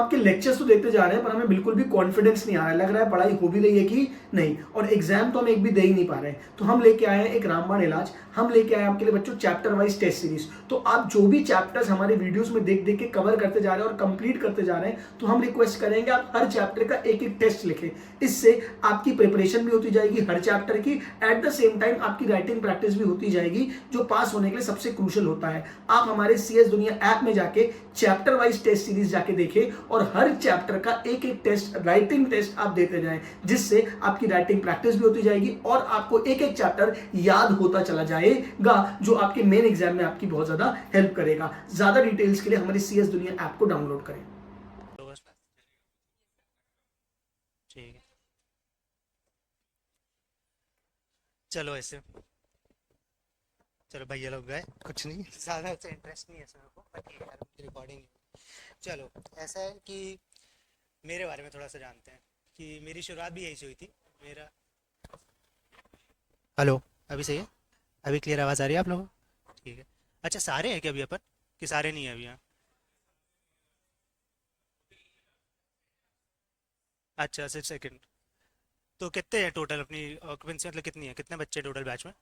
आपके लेक्चर्स तो देखते जा रहे हैं पर हमें बिल्कुल भी कॉन्फिडेंस नहीं आ रहा है, लग रहा है पढ़ाई हो भी रही है कि नहीं, और एग्जाम तो हम एक भी दे ही नहीं पा रहे हैं। तो हम लेके आए हैं एक रामबाण इलाज, हम लेके आए हैं आपके लिए बच्चों चैप्टर वाइज टेस्ट सीरीज। तो आप जो भी चैप्टर्स हमारे वीडियोस में देख देख के कवर करते जा रहे हैं और कंप्लीट करते जा रहे हैं, तो हम रिक्वेस्ट करेंगे आप हर चैप्टर का एक एक टेस्ट लिखें। इससे आपकी प्रिपरेशन भी होती जाएगी हर चैप्टर की, एट द सेम टाइम आपकी राइटिंग प्रैक्टिस भी होती जाएगी, जो पास होने के लिए सबसे क्रूशियल होता है। आप हमारे CS दुनिया ऐप में जाके चैप्टर वाइज टेस्ट सीरीज जाके देखें और हर चैप्टर का एक एक टेस्ट, राइटिंग टेस्ट आप देते जाएं, जिससे आपकी राइटिंग प्रैक्टिस भी होती जाएगी और आपको एक एक चैप्टर याद होता चला जाएगा, जो आपके मेन एग्जाम में आपकी बहुत ज्यादा हेल्प करेगा। ज्यादा डिटेल्स के लिए हमारी CS दुनिया ऐप को डाउनलोड करें। ठीक है, चलो ऐसे, चलो भैया लोग गए, कुछ नहीं ज़्यादा ऐसे इंटरेस्ट नहीं है इसमें मेरे को, बाकी यार उनकी रिकॉर्डिंग। चलो, ऐसा है कि मेरे बारे में थोड़ा सा जानते हैं कि मेरी शुरुआत भी यही से हुई थी। मेरा, हेलो, अभी सही है? अभी क्लियर आवाज़ आ रही है आप लोगों को? ठीक है। अच्छा, सारे हैं क्या अभी अपन, कि सारे नहीं है अभी यहाँ? अच्छा, सिर्फ सेकंड। तो कितने हैं टोटल अपनी ऑक्यूपेंसी, मतलब कितनी है, कितने बच्चे टोटल बैच में?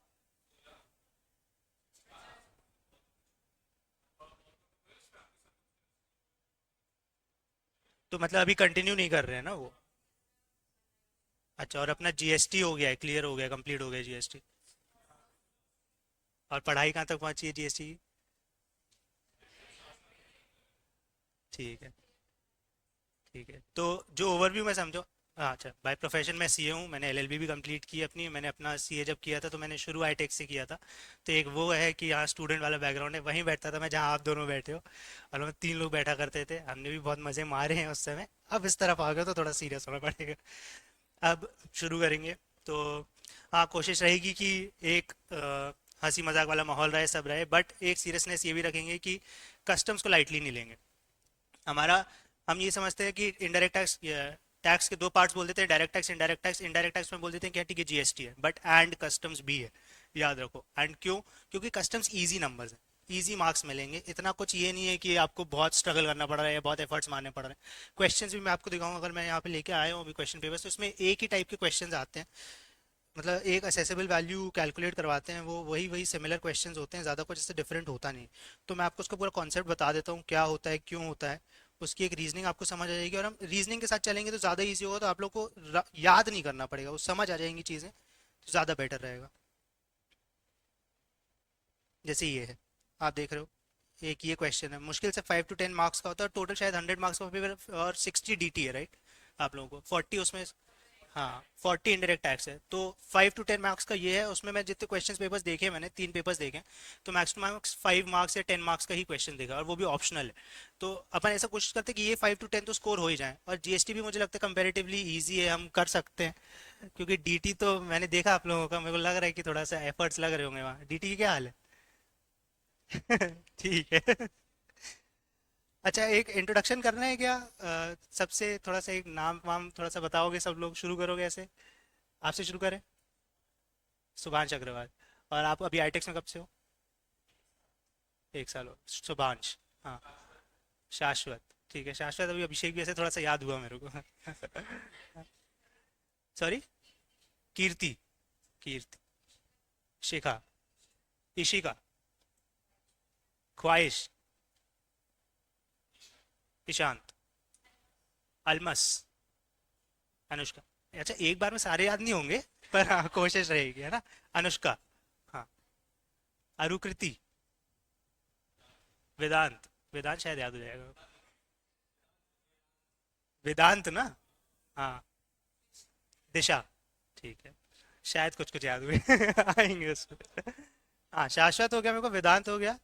तो मतलब अभी कंटिन्यू नहीं कर रहे हैं ना वो? अच्छा, और अपना जीएसटी हो गया है, क्लियर हो गया, कंप्लीट हो गया जीएसटी? और पढ़ाई कहाँ तक पहुंची है जीएसटी की? ठीक है, ठीक है। तो जो ओवरव्यू में समझो, हाँ, अच्छा, बाय प्रोफेशन मैं सीए हूँ, मैंने एलएलबी भी कंप्लीट की अपनी। मैंने अपना सीए जब किया था तो मैंने शुरू हाईटेक से किया था। तो एक वो है कि यहाँ स्टूडेंट वाला बैकग्राउंड है, वहीं बैठता था मैं जहाँ आप दोनों बैठे हो, और हम 3 लोग बैठा करते थे, हमने भी बहुत मज़े मारे हैं उस समय। अब इस तरफ आ गए तो थोड़ा सीरियस होना पड़ेगा। अब शुरू करेंगे। तो हाँ, कोशिश रहेगी कि एक हंसी मजाक वाला माहौल रहे, सब रहे, बट एक सीरियसनेस ये भी रखेंगे कि कस्टम्स को लाइटली नहीं लेंगे। हमारा, हम ये समझते हैं कि इनडायरेक्ट टैक्स, टैक्स के दो पार्ट्स बोल देते हैं, direct tax, indirect tax. Indirect tax में बोल देते हैं कि ठीक है जीएसटी है, बट एंड कस्टम्स भी है। याद रखो, एंड क्यों? क्योंकि कस्टम्स इजी नंबर्स हैं, इजी मार्क्स मिलेंगे। इतना कुछ ये नहीं है कि आपको बहुत स्ट्रगल करना पड़ रहा है या बहुत एफर्ट्स मारने पड़ रहे हैं। क्वेश्चंस भी मैं आपको दिखाऊंगा, अगर मैं यहाँ पे लेके आया हूँ अभी क्वेश्चन पेपर्स, तो इसमें एक ही टाइप के क्वेश्चंस आते हैं। मतलब एक असेसेबल वैल्यू कैलकुलेट करवाते हैं, वो वही वही सिमिलर क्वेश्चंस होते हैं, ज़्यादा कुछ इससे डिफरेंट होता नहीं। तो मैं आपको उसका पूरा कॉन्सेप्ट बता देता हूँ, क्या होता है, क्यों होता है। उसकी एक रीजनिंग आपको समझ आ जाएगी, और हम रीजनिंग के साथ चलेंगे तो ज़्यादा ईजी होगा, तो आप लोग को याद नहीं करना पड़ेगा, वो समझ आ जाएंगी चीज़ें, तो ज़्यादा बेटर रहेगा। जैसे ये है, आप देख रहे हो, एक ये क्वेश्चन है, मुश्किल से 5 to 10 मार्क्स का होता है, टोटल शायद 100 मार्क्स का पेपर, और 60 DT है, राइट? आप लोगों को 40 उसमें, हाँ, 40 इनडायरेक्ट टैक्स है। तो 5 to 10 मार्क्स का ये है, उसमें मैं जितने क्वेश्चन पेपर्स देखे, मैंने 3 पेपर्स देखे, तो मैक्स टू मैक्स 5 मार्क्स या 10 मार्क्स का ही क्वेश्चन देगा, और वो भी ऑप्शनल है। तो अपन ऐसा कोशिश करते हैं कि ये 5 to 10 तो स्कोर हो ही जाए, और जीएसटी भी मुझे लगता है कंपेरेटिवली ईजी है, हम कर सकते हैं। क्योंकि डीटी तो मैंने देखा आप लोगों का, मेरे को लग रहा है कि थोड़ा सा एफर्ट्स लग रहे होंगे वहाँ। डीटी की क्या हाल है? ठीक है। अच्छा, एक इंट्रोडक्शन करना है क्या? सबसे थोड़ा सा एक नाम वाम थोड़ा सा बताओगे, सब लोग शुरू करोगे ऐसे? आपसे शुरू करें? सुभाष अग्रवाल। और आप अभी आईटेक्स में कब से हो? 1 साल हो, सुभाष। हाँ, शाश्वत। ठीक है, शाश्वत। अभी अभिषेक भी ऐसे थोड़ा सा याद हुआ मेरे को। सॉरी, कीर्ति। कीर्ति, शिखा, इशिका, ख्वाहिश, ईशांत, अलमस, अनुष्का। अच्छा, एक बार में सारे याद नहीं होंगे, पर हाँ, कोशिश रहेगी, है ना? अनुष्का, हाँ, अरुकृति, वेदांत। वेदांत शायद याद हो जाएगा। वेदांत ना? हाँ, दिशा। ठीक है, शायद कुछ कुछ याद हुए। आएंगे उसमें। हाँ, शाश्वत हो गया मेरे को, वेदांत हो गया,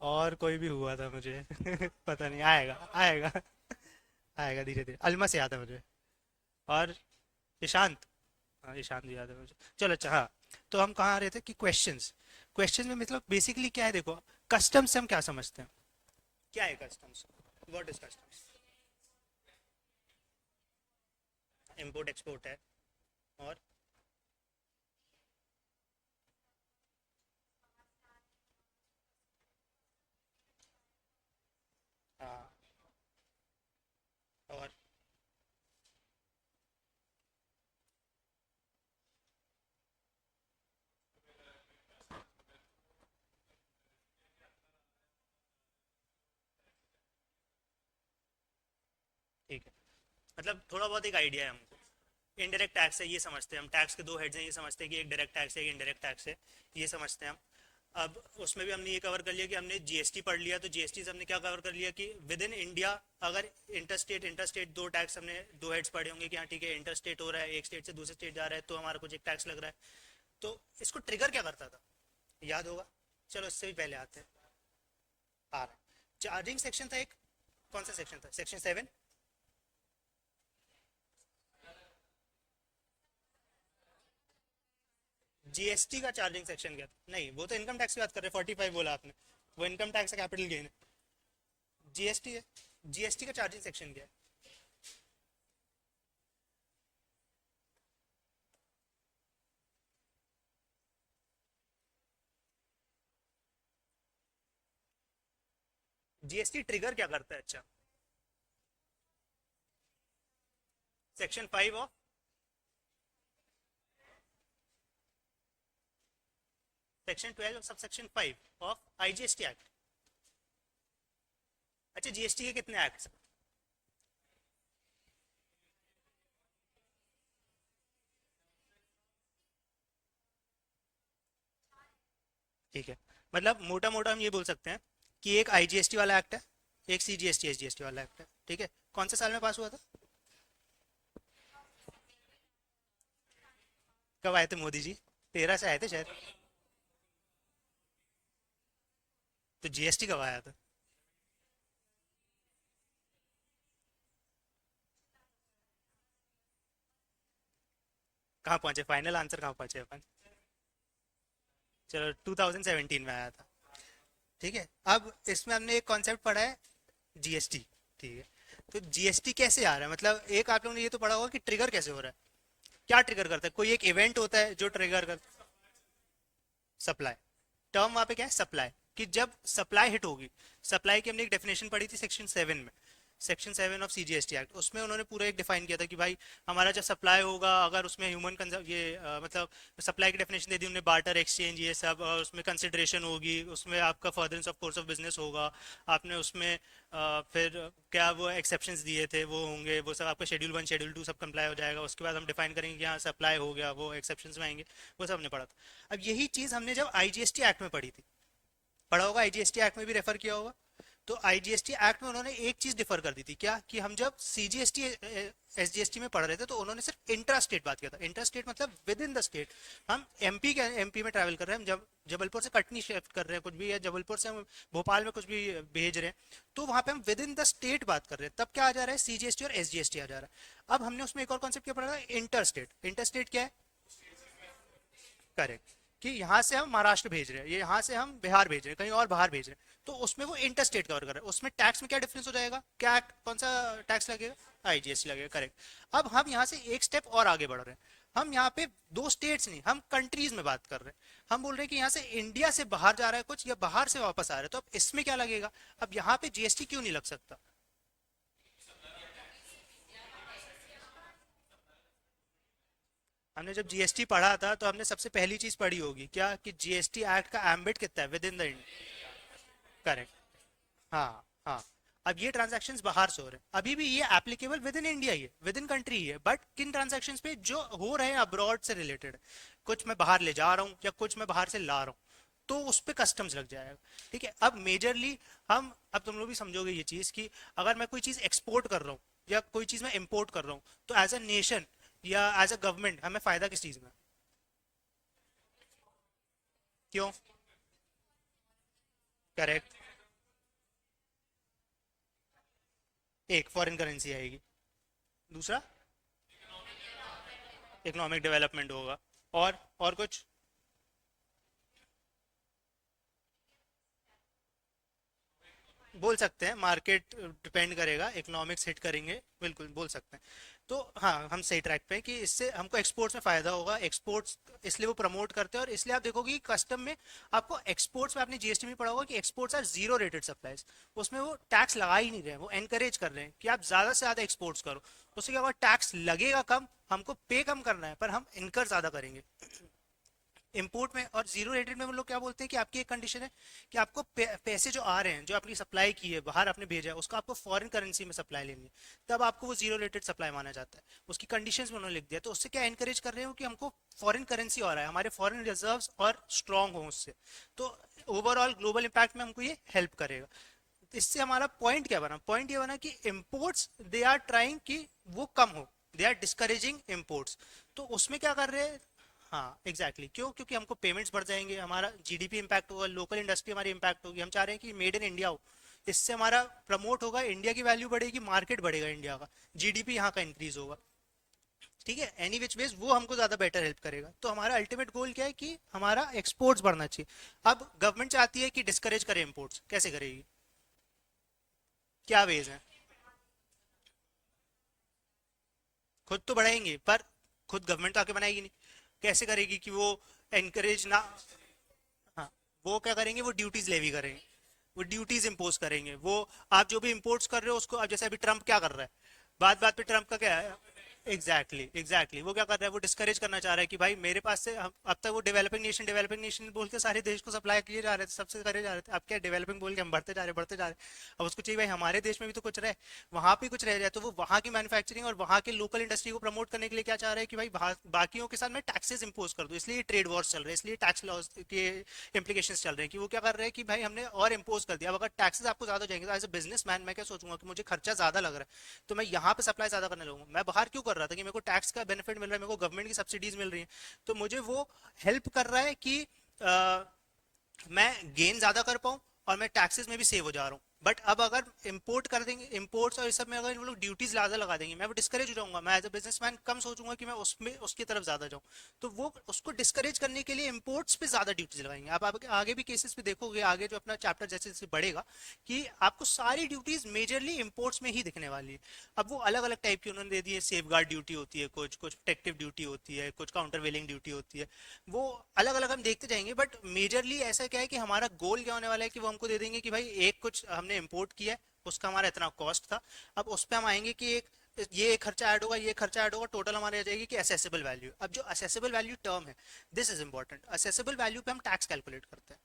और कोई भी हुआ था मुझे। पता नहीं, आएगा आएगा। आएगा धीरे धीरे। अलमा से याद है मुझे। और ईशांत। हाँ, ईशांत भी याद है मुझे। चलो, अच्छा, हाँ। तो हम कहाँ आ रहे थे कि क्वेश्चंस। क्वेश्चंस में मतलब बेसिकली क्या है, देखो, कस्टम्स से हम क्या समझते हैं? क्या है customs? What is customs? Import export है, और हाँ, ठीक है, मतलब थोड़ा बहुत एक आइडिया है हमको। इनडायरेक्ट टैक्स है ये समझते हैं हम, टैक्स के दो हेड्स हैं ये समझते हैं कि एक डायरेक्ट टैक्स है एक इनडायरेक्ट टैक्स है, ये समझते हैं हम। अब उसमें भी हमने ये कवर कर लिया कि हमने जीएसटी पढ़ लिया, तो जीएसटी से हमने क्या कवर कर लिया कि विद इन इंडिया अगर इंटरस्टेट इंटरस्टेट दो टैक्स हमने दो हेड्स पढ़े होंगे कि हाँ ठीक है इंटरस्टेट हो रहा है, एक स्टेट से दूसरे स्टेट जा रहा है तो हमारा कुछ एक टैक्स लग रहा है। तो इसको ट्रिगर क्या करता था, याद होगा। चलो इससे भी पहले आते हैं, आ रहा है चार्जिंग सेक्शन था एक, कौन सा सेक्शन था, सेक्शन 7। जीएसटी का चार्जिंग सेक्शन क्या था, नहीं वो तो इनकम टैक्स की बात कर रहे हैं, 45 बोला आपने, वो इनकम टैक्स का कैपिटल गेन है। जीएसटी है, जीएसटी का चार्जिंग सेक्शन क्या है। जीएसटी ट्रिगर क्या करता है, अच्छा section 5 of, section 12 sub section 5 of IGST act. अच्छा जीएसटी के कितने एक्ट, ठीक है, मतलब मोटा मोटा हम ये बोल सकते हैं कि एक आईजीएसटी वाला एक्ट है, एक सीजीएसटी एसजीएसटी वाला एक्ट है, ठीक है। कौन से साल में पास हुआ था, कब आए थे मोदी जी, 13 से आए थे शायद, तो जीएसटी कब आया था। कहाँ पहुंचे, फाइनल आंसर कहाँ पहुंचे अपन, चलो 2017 में आया था, ठीक है। अब इसमें हमने एक कॉन्सेप्ट पढ़ा है जीएसटी, ठीक है। तो जीएसटी कैसे आ रहा है, मतलब एक आप लोगों ने ये तो पढ़ा होगा कि ट्रिगर कैसे हो रहा है, क्या ट्रिगर करता है, कोई एक इवेंट होता है जो ट्रिगर कर, सप्लाई, टर्म वहां पे क्या है सप्लाई, कि जब सप्लाई हिट होगी, सप्लाई की हमने एक डेफिनेशन पढ़ी थी सेक्शन 7 में, सेक्शन 7 ऑफ सीजीएसटी एक्ट, उसमें उन्होंने पूरा एक डिफाइन किया था कि भाई हमारा जब सप्लाई होगा अगर उसमें ह्यूमन ये मतलब सप्लाई की डेफिनेशन दे दी उन्होंने, बार्टर एक्सचेंज ये सब, और उसमें कंसिडरेशन होगी, उसमें आपका furtherance of course of business होगा, आपने उसमें फिर क्या वो एक्सेप्शंस दिए थे वो होंगे, वो सब आपका शेड्यूल 1 शेड्यूल 2 सब कंप्लाई हो जाएगा, उसके बाद हम डिफाइन करेंगे कि हाँ सप्लाई हो गया, वो एक्सेप्शंस में आएंगे, वो सब हमने पढ़ा था। अब यही चीज़ हमने जब आईजीएसटी एक्ट में पढ़ी थी, पढ़ा होगा आईजीएसटी एक्ट में भी रेफर किया होगा, तो आईजीएसटी एक्ट में उन्होंने एक चीज डिफर कर दी थी, क्या कि हम जब सीजीएसटी एसजीएसटी में पढ़ रहे थे तो उन्होंने सिर्फ इंट्रा स्टेट बात किया था, इंट्रा स्टेट मतलब विद इन द स्टेट, हम एमपी में ट्रैवल कर रहे हैं, हम जब जबलपुर से कटनी शिफ्ट कर रहे हैं कुछ भी, या जबलपुर से हम भोपाल में कुछ भी भेज रहे हैं, तो वहां पे हम विद इन द स्टेट बात कर रहे हैं, तब क्या आ जा रहा है सीजीएसटी और एसजीएसटी आ जा रहा है। अब हमने उसमें एक और कॉन्सेप्ट क्या पढ़ा था, इंटर स्टेट, इंटर स्टेट क्या है, करेक्ट, कि यहाँ से हम महाराष्ट्र भेज रहे हैं, ये यहाँ से हम बिहार भेज रहे हैं, कहीं और बाहर भेज रहे हैं, तो उसमें वो इंटर स्टेट कवर कर रहा है, उसमें टैक्स में क्या डिफरेंस हो जाएगा, क्या कौन सा टैक्स लगेगा, आईजीएसटी लगेगा, करेक्ट। अब हम यहाँ से एक स्टेप और आगे बढ़ रहे हैं, हम यहाँ पे दो स्टेट्स नहीं, हम कंट्रीज में बात कर रहे हैं, हम बोल रहे हैं कि यहाँ से इंडिया से बाहर जा रहा है कुछ, या बाहर से वापस आ रहा है, तो अब इसमें क्या लगेगा, अब यहाँ पे जीएसटी क्यों नहीं लग सकता। हमने जब जीएसटी पढ़ा था तो हमने सबसे पहली चीज पढ़ी होगी क्या, कि जीएसटी एक्ट का एम्बिट कितना है, with in the India, correct, हाँ हाँ। अब ये ट्रांजैक्शंस बाहर से हो रहे हैं, अभी भी ये एप्लीकेबल विद इन इंडिया ही है, विद इन कंट्री ही है, बट किन ट्रांजैक्शंस पे जो हो रहे हैं अब्रॉड से रिलेटेड, कुछ मैं बाहर ले जा रहा हूँ या कुछ मैं बाहर से ला रहा हूँ, तो उस पे कस्टम्स लग जाएगा, ठीक है। अब मेजरली हम, अब तुम लोग भी समझोगे ये चीज कि अगर मैं कोई चीज एक्सपोर्ट कर रहा हूँ या कोई चीज मैं इंपोर्ट कर रहा हूँ, तो एज अ नेशन या एज अ गवर्नमेंट हमें फायदा किस चीज में, क्यों, करेक्ट, एक फॉरेन करेंसी आएगी, दूसरा इकोनॉमिक डेवलपमेंट होगा, और कुछ, बोल सकते हैं मार्केट डिपेंड करेगा, इकोनॉमिक्स हिट करेंगे, बिल्कुल बोल सकते हैं। तो हाँ हम सही ट्रैक पे हैं कि इससे हमको एक्सपोर्ट्स में फायदा होगा, एक्सपोर्ट्स इसलिए वो प्रमोट करते हैं, और इसलिए आप देखोगे कि कस्टम में आपको एक्सपोर्ट्स में, आपने जीएसटी में पढ़ा होगा कि exports are zero rated supplies, उसमें वो टैक्स लगा ही नहीं रहे हैं, वो एनकरेज कर रहे हैं कि आप ज्यादा से ज्यादा एक्सपोर्ट्स करो, उससे क्या होगा, टैक्स लगेगा कम, हमको पे कम करना है पर हम इनकर ज्यादा करेंगे, इंपोर्ट में और जीरो रेटेड में वो लोग क्या बोलते हैं कि आपकी एक कंडीशन है कि आपको पैसे जो आ रहे हैं, जो आपने सप्लाई की है बाहर आपने भेजा है, उसका आपको फॉरेन करेंसी में सप्लाई लेनी है, तब आपको वो जीरो रेटेड सप्लाई माना जाता है। उसकी कंडीशंस में उन्होंने लिख दिया। तो उससे क्या एनकरेज कर रहे हो कि हमको फॉरेन करेंसी आ रहा है, हमारे फॉरेन रिजर्व्स और स्ट्रांग हो उससे। तो ओवरऑल ग्लोबल इंपैक्ट में हमको ये हेल्प करेगा। इससे हमारा पॉइंट क्या बना? पॉइंट ये बना कि इंपोर्ट्स दे आर ट्राइंग कि वो कम हो, दे आर डिस्करेजिंग इंपोर्ट्स। तो उसमें क्या कर रहे हैं? हाँ एग्जैक्टली exactly. क्यों? क्योंकि हमको पेमेंट्स बढ़ जाएंगे, हमारा जीडीपी इंपैक्ट होगा, लोकल इंडस्ट्री हमारी इंपैक्ट होगी। हम चाह रहे हैं कि मेड इन इंडिया हो, इससे हमारा प्रमोट होगा, इंडिया की वैल्यू बढ़ेगी, मार्केट बढ़ेगा इंडिया का, जीडीपी यहाँ का इंक्रीज होगा। ठीक है, एनी विच वेज वो हमको ज्यादा बेटर हेल्प करेगा। तो हमारा अल्टीमेट गोल क्या है कि हमारा एक्सपोर्ट्स बढ़ना चाहिए। अब गवर्नमेंट चाहती है कि डिस्करेज करे इंपोर्ट्स, कैसे करेगी? क्या वेज है? खुद तो बढ़ाएंगे पर खुद गवर्नमेंट तो आके बनाएगी नहीं, कैसे करेगी कि वो एनकरेज ना? हाँ, वो क्या करेंगे? वो ड्यूटीज लेवी करेंगे, वो ड्यूटीज इम्पोज करेंगे। वो आप जो भी इम्पोर्ट्स कर रहे हो उसको, अब जैसे अभी ट्रम्प क्या कर रहा है, बात बात पे ट्रम्प का क्या है? एग्जैक्टली वो क्या कर रहा है? वो डिस्करेज करना चाह रहा है कि भाई मेरे पास से अब तक वो डेवलपिंग नेशन बोल के सारे देश को सप्लाई किए जा रहे थे, सबसे करे जा रहे थे। अब क्या डेवलपिंग बोल के हम बढ़ते जा रहे अब उसको चाहिए भाई हमारे देश में भी तो कुछ रहे, वहां पे कुछ रह जाए। तो वो वहां की मैन्युफैक्चरिंग और वहां के लोकल इंडस्ट्री को प्रमोट करने के लिए क्या चाह रहा है कि भाई बाकियों के साथ मैं टैक्सेस इंपोज कर दूं। इसलिए ट्रेड वॉर्स चल रहे हैं, इसलिए टैक्स लॉज के इंप्लीकेशंस चल रहे हैं कि वो क्या कर रहे हैं कि भाई हमने और इंपोज कर दिया। अब अगर टैक्सेस आपको ज्यादा हो जाएंगे तो एज अ बिजनेस मैन मैं क्या सोचूंगा कि मुझे खर्चा ज्यादा लग रहा है, तो मैं यहाँ पे सप्लाई ज्यादा करने लगूंगा। मैं बाहर क्यों कर रहा था कि मेरे को टैक्स का बेनिफिट मिल रहा है, मेरे को गवर्नमेंट की सब्सिडीज मिल रही है, तो मुझे वो हेल्प कर रहा है कि मैं गेन ज्यादा कर पाऊं और मैं टैक्सेस में भी सेव हो जा रहा हूँ। बट अब अगर इंपोर्ट कर देंगे, इंपोर्ट्स और इस सब में अगर वो लोग ड्यूटीज ज्यादा लगा देंगे, मैं वो डिस्करेज हो जाऊंगा। मैं एज अ बिजनेसमैन कम सोचूंगा कि मैं उसमें उसकी तरफ ज्यादा जाऊं। तो वो उसको डिस्करेज करने के लिए इंपोर्ट्स पे ज्यादा ड्यूटीज लगाएंगे। आप आगे भी केसेस पे देखोगे, आगे जो अपना चैप्टर जैसे जैसे बढ़ेगा, कि आपको सारी ड्यूटीज मेजरली इंपोर्ट्स में ही दिखने वाली है। अब वो अलग अलग टाइप की उन्होंने दे दी है, सेफ गार्ड ड्यूटी होती है, कुछ कुछ प्रोटेक्टिव ड्यूटी होती है, कुछ काउंटर वेलिंग ड्यूटी होती है। वो अलग अलग हम देखते जाएंगे, बट मेजरली ऐसा क्या है कि हमारा गोल क्या होने वाला है कि वो हमको दे देंगे कि भाई एक कुछ हमने इंपोर्ट किया है, उसका हमारा इतना कॉस्ट था, अब उस पर हम आएंगे कि एक ये खर्चा ऐड होगा, ये खर्चा ऐड होगा, टोटल हमारे आ जाएगी कि असेसेबल वैल्यू। अब जो असेसेबल वैल्यू टर्म है, this is important. Accessible value पे हम टैक्स कैलकुलेट करते हैं।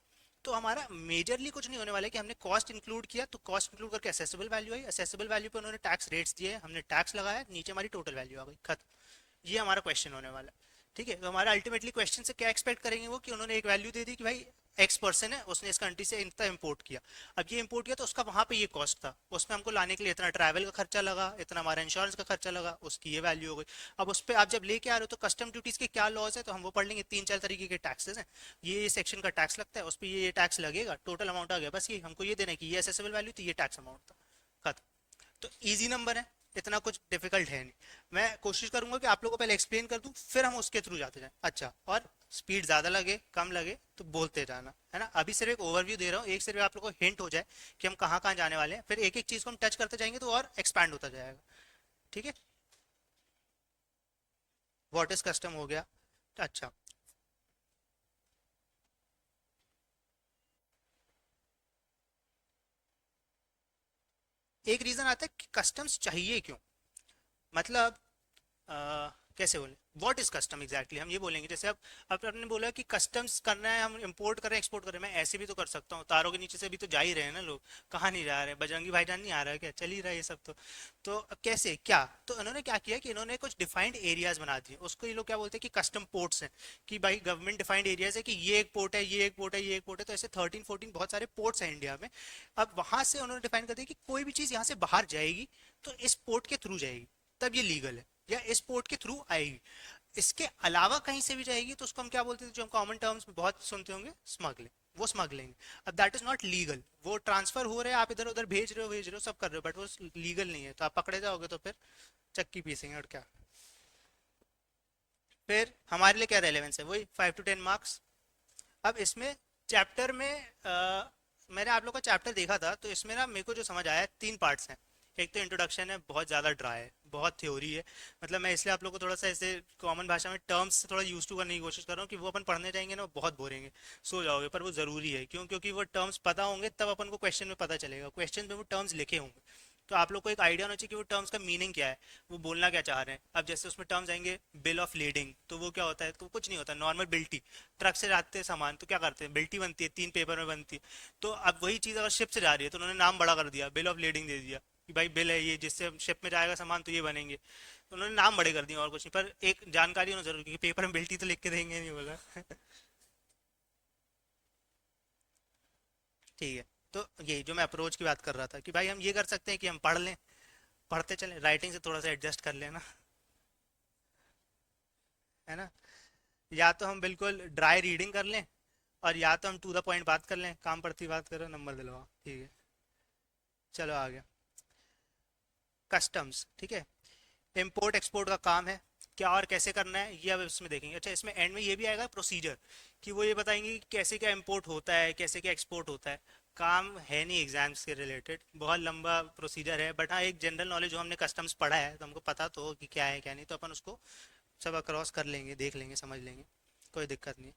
तो हमारा मेजरली कुछ नहीं होने वाला है कि हमने कॉस्ट इंक्लूड किया, तो कॉस्ट इंक्लूड करके असेसेबल वैल्यू आई, असेसेबल वैल्यू पे उन्होंने टैक्स रेट्स दिए, हमने टैक्स लगाया, नीचे हमारी टोटल वैल्यू आ गई, खत्म। ये हमारा क्वेश्चन होने वाला है। ठीक है, तो हमारा अल्टीमेटली क्वेश्चन से क्या एक्सपेक्ट करेंगे वो, कि उन्होंने एक वैल्यू दे दी कि भाई एक्स पर्सन है, उसने इस कंट्री से इतना इंपोर्ट किया। अब ये इंपोर्ट किया तो उसका वहां पे ये कॉस्ट था, उसमें हमको लाने के लिए इतना ट्रैवल का खर्चा लगा, इतना हमारा इंश्योरेंस का खर्चा लगा, उसकी ये वैल्यू हो गई। अब उस पर आप जब लेके आ रहे हो तो कस्टम ड्यूटीज के क्या लॉज है, तो हम वो पढ़ लेंगे। 3-4 तरीके के टैक्सेस हैं, ये सेक्शन का टैक्स लगता है, उस पर ये टैक्स लगेगा, टोटल अमाउंट आ गया। बस ये हमको ये देना है कि ये असेसेबल वैल्यू थी, ये टैक्स अमाउंट था, खत्म। तो इजी नंबर है, इतना कुछ डिफिकल्ट है नहीं। मैं कोशिश करूंगा कि आप लोगों को पहले एक्सप्लेन कर दूं, फिर हम उसके थ्रू जाते जाएं। अच्छा, और स्पीड ज्यादा लगे कम लगे तो बोलते जाना, है ना। अभी सिर्फ एक ओवरव्यू दे रहा हूँ, एक सिर्फ आप लोगों को हिंट हो जाए कि हम कहाँ कहाँ जाने वाले हैं, फिर एक एक चीज को हम टच करते जाएंगे तो और एक्सपैंड होता जाएगा। ठीक है, व्हाट इज कस्टम हो गया। अच्छा, एक रीजन आता है कि कस्टम्स चाहिए क्यों, मतलब कैसे बोले, व्हाट इज कस्टम एग्जैक्टली, हम ये बोलेंगे। जैसे अब आपने बोला कि कस्टम्स करना है, हम इंपोर्ट कर रहे हैं एक्सपोर्ट कर रहे हैं, मैं ऐसे भी तो कर सकता हूँ, तारों के नीचे से भी तो जा ही रहे हैं ना लोग, कहाँ नहीं जा रहे, बजरंगी भाईजान नहीं आ रहा है क्या, चल ही रहा है ये सब तो अब कैसे क्या, तो इन्होंने क्या किया कि इन्होंने कुछ डिफाइंड एरियाज बना दिए, उसको ये लोग क्या बोलते हैं कि कस्टम पोर्ट्स हैं, कि भाई गवर्नमेंट डिफाइंड एरियाज है कि ये एक पोर्ट है, ये एक पोर्ट है, ये एक पोर्ट है, तो ऐसे 13-14 बहुत सारे पोर्ट्स हैं इंडिया में। अब वहां से उन्होंने डिफाइन कर दिया कि कोई भी चीज यहाँ से बाहर जाएगी तो इस पोर्ट के थ्रू जाएगी, तब ये लीगल है, या इस पोर्ट के थ्रू आएगी। इसके अलावा कहीं से भी जाएगी तो उसको हम क्या बोलते थे, जो हम कॉमन टर्म्स में बहुत सुनते होंगे, स्मगलिंग, वो स्मगलिंग। अब दैट इज नॉट लीगल, वो ट्रांसफर हो रहे हैं, आप इधर उधर भेज रहे हो सब कर रहे हो, बट वो लीगल नहीं है, तो आप पकड़े जाओगे तो फिर चक्की पीसेंगे और क्या। फिर हमारे लिए क्या रेलेवेंस है, वही 5 to 10 मार्क्स। अब इसमें चैप्टर में मैंने आप लोग का चैप्टर देखा था, तो इसमें ना मेरे को जो समझ आया, 3 पार्ट्स हैं। एक तो इंट्रोडक्शन है, बहुत ज़्यादा ड्राई है, बहुत थ्योरी है, मतलब मैं इसलिए आप लोग को थोड़ा सा ऐसे कॉमन भाषा में टर्म्स से थोड़ा यूज टू करने की कोशिश कर रहा हूँ, कि वो अपन पढ़ने जाएंगे ना वो बहुत बोरेंगे, सो जाओगे, पर वो ज़रूरी है। क्यों? क्योंकि वो टर्म्स पता होंगे तब अपन को क्वेश्चन में पता चलेगा, क्वेश्चन में वो टर्म्स लिखे होंगे, तो आप लोग को एक आइडिया होना चाहिए कि वो टर्म्स का मीनिंग क्या है, वो बोलना क्या चाह रहे हैं। अब जैसे उसमें टर्म्स आएंगे बिल ऑफ लीडिंग, तो वो क्या होता है, तो कुछ नहीं होता, नॉर्मल बिल्टी, ट्रक से जाते हैं सामान तो क्या करते हैं, बिल्टी बनती है, 3 पेपर में बनती है। तो अब वही चीज़ अगर शिप से जा रही है तो उन्होंने नाम बड़ा कर दिया, बिल ऑफ लीडिंग दे दिया कि भाई बिल है ये, जिससे शिप में जाएगा सामान तो ये बनेंगे, तो उन्होंने नाम बड़े कर दिए और कुछ नहीं। पर एक जानकारी होना जरूरी, क्योंकि पेपर में बिल्टी तो लिख के देंगे नहीं बोला। ठीक है। तो यही जो मैं अप्रोच की बात कर रहा था कि भाई हम ये कर सकते हैं कि हम पढ़ लें, पढ़ते चलें, राइटिंग से थोड़ा सा एडजस्ट कर लेना, है ना। या तो हम बिल्कुल ड्राई रीडिंग कर लें, और या तो हम टू द पॉइंट बात कर लें, काम पड़ती बात करो, नंबर दिलवाओ, ठीक है। चलो आ गया कस्टम्स, ठीक है। इंपोर्ट एक्सपोर्ट का काम है, क्या और कैसे करना है ये अब इसमें देखेंगे। अच्छा, इसमें एंड में ये भी आएगा प्रोसीजर, कि वो ये बताएंगे कि कैसे क्या इंपोर्ट होता है, कैसे क्या एक्सपोर्ट होता है। काम है नहीं एग्जाम्स के रिलेटेड, बहुत लंबा प्रोसीजर है, बट हाँ एक जनरल नॉलेज, जो हमने कस्टम्स पढ़ा है तो हमको पता तो हो कि क्या है क्या नहीं, तो अपन उसको सब अक्रॉस कर लेंगे, देख लेंगे, समझ लेंगे, कोई दिक्कत नहीं।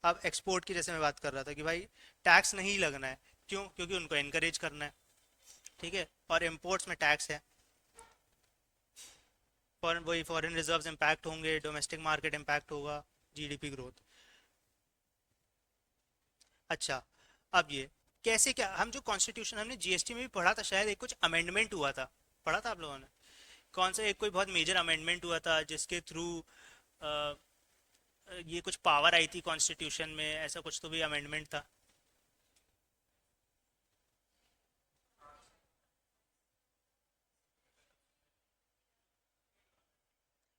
अब एक्सपोर्ट की जैसे मैं बात कर रहा था कि भाई टैक्स नहीं लगना है, क्यों, क्योंकि उनको इनकरेज करना है, ठीक है। और इम्पोर्ट्स में टैक्स है, फॉरेन, वही फॉरेन रिजर्व्स इम्पैक्ट होंगे, डोमेस्टिक मार्केट इम्पैक्ट होगा, जीडीपी ग्रोथ। अच्छा, अब ये कैसे क्या, हम जो कॉन्स्टिट्यूशन हमने जीएसटी में भी पढ़ा था, शायद एक कुछ अमेंडमेंट हुआ था, पढ़ा था आप लोगों ने, कौन सा एक कोई बहुत मेजर अमेंडमेंट हुआ था जिसके थ्रू ये कुछ पावर आई थी कॉन्स्टिट्यूशन में, ऐसा कुछ तो भी अमेंडमेंट था।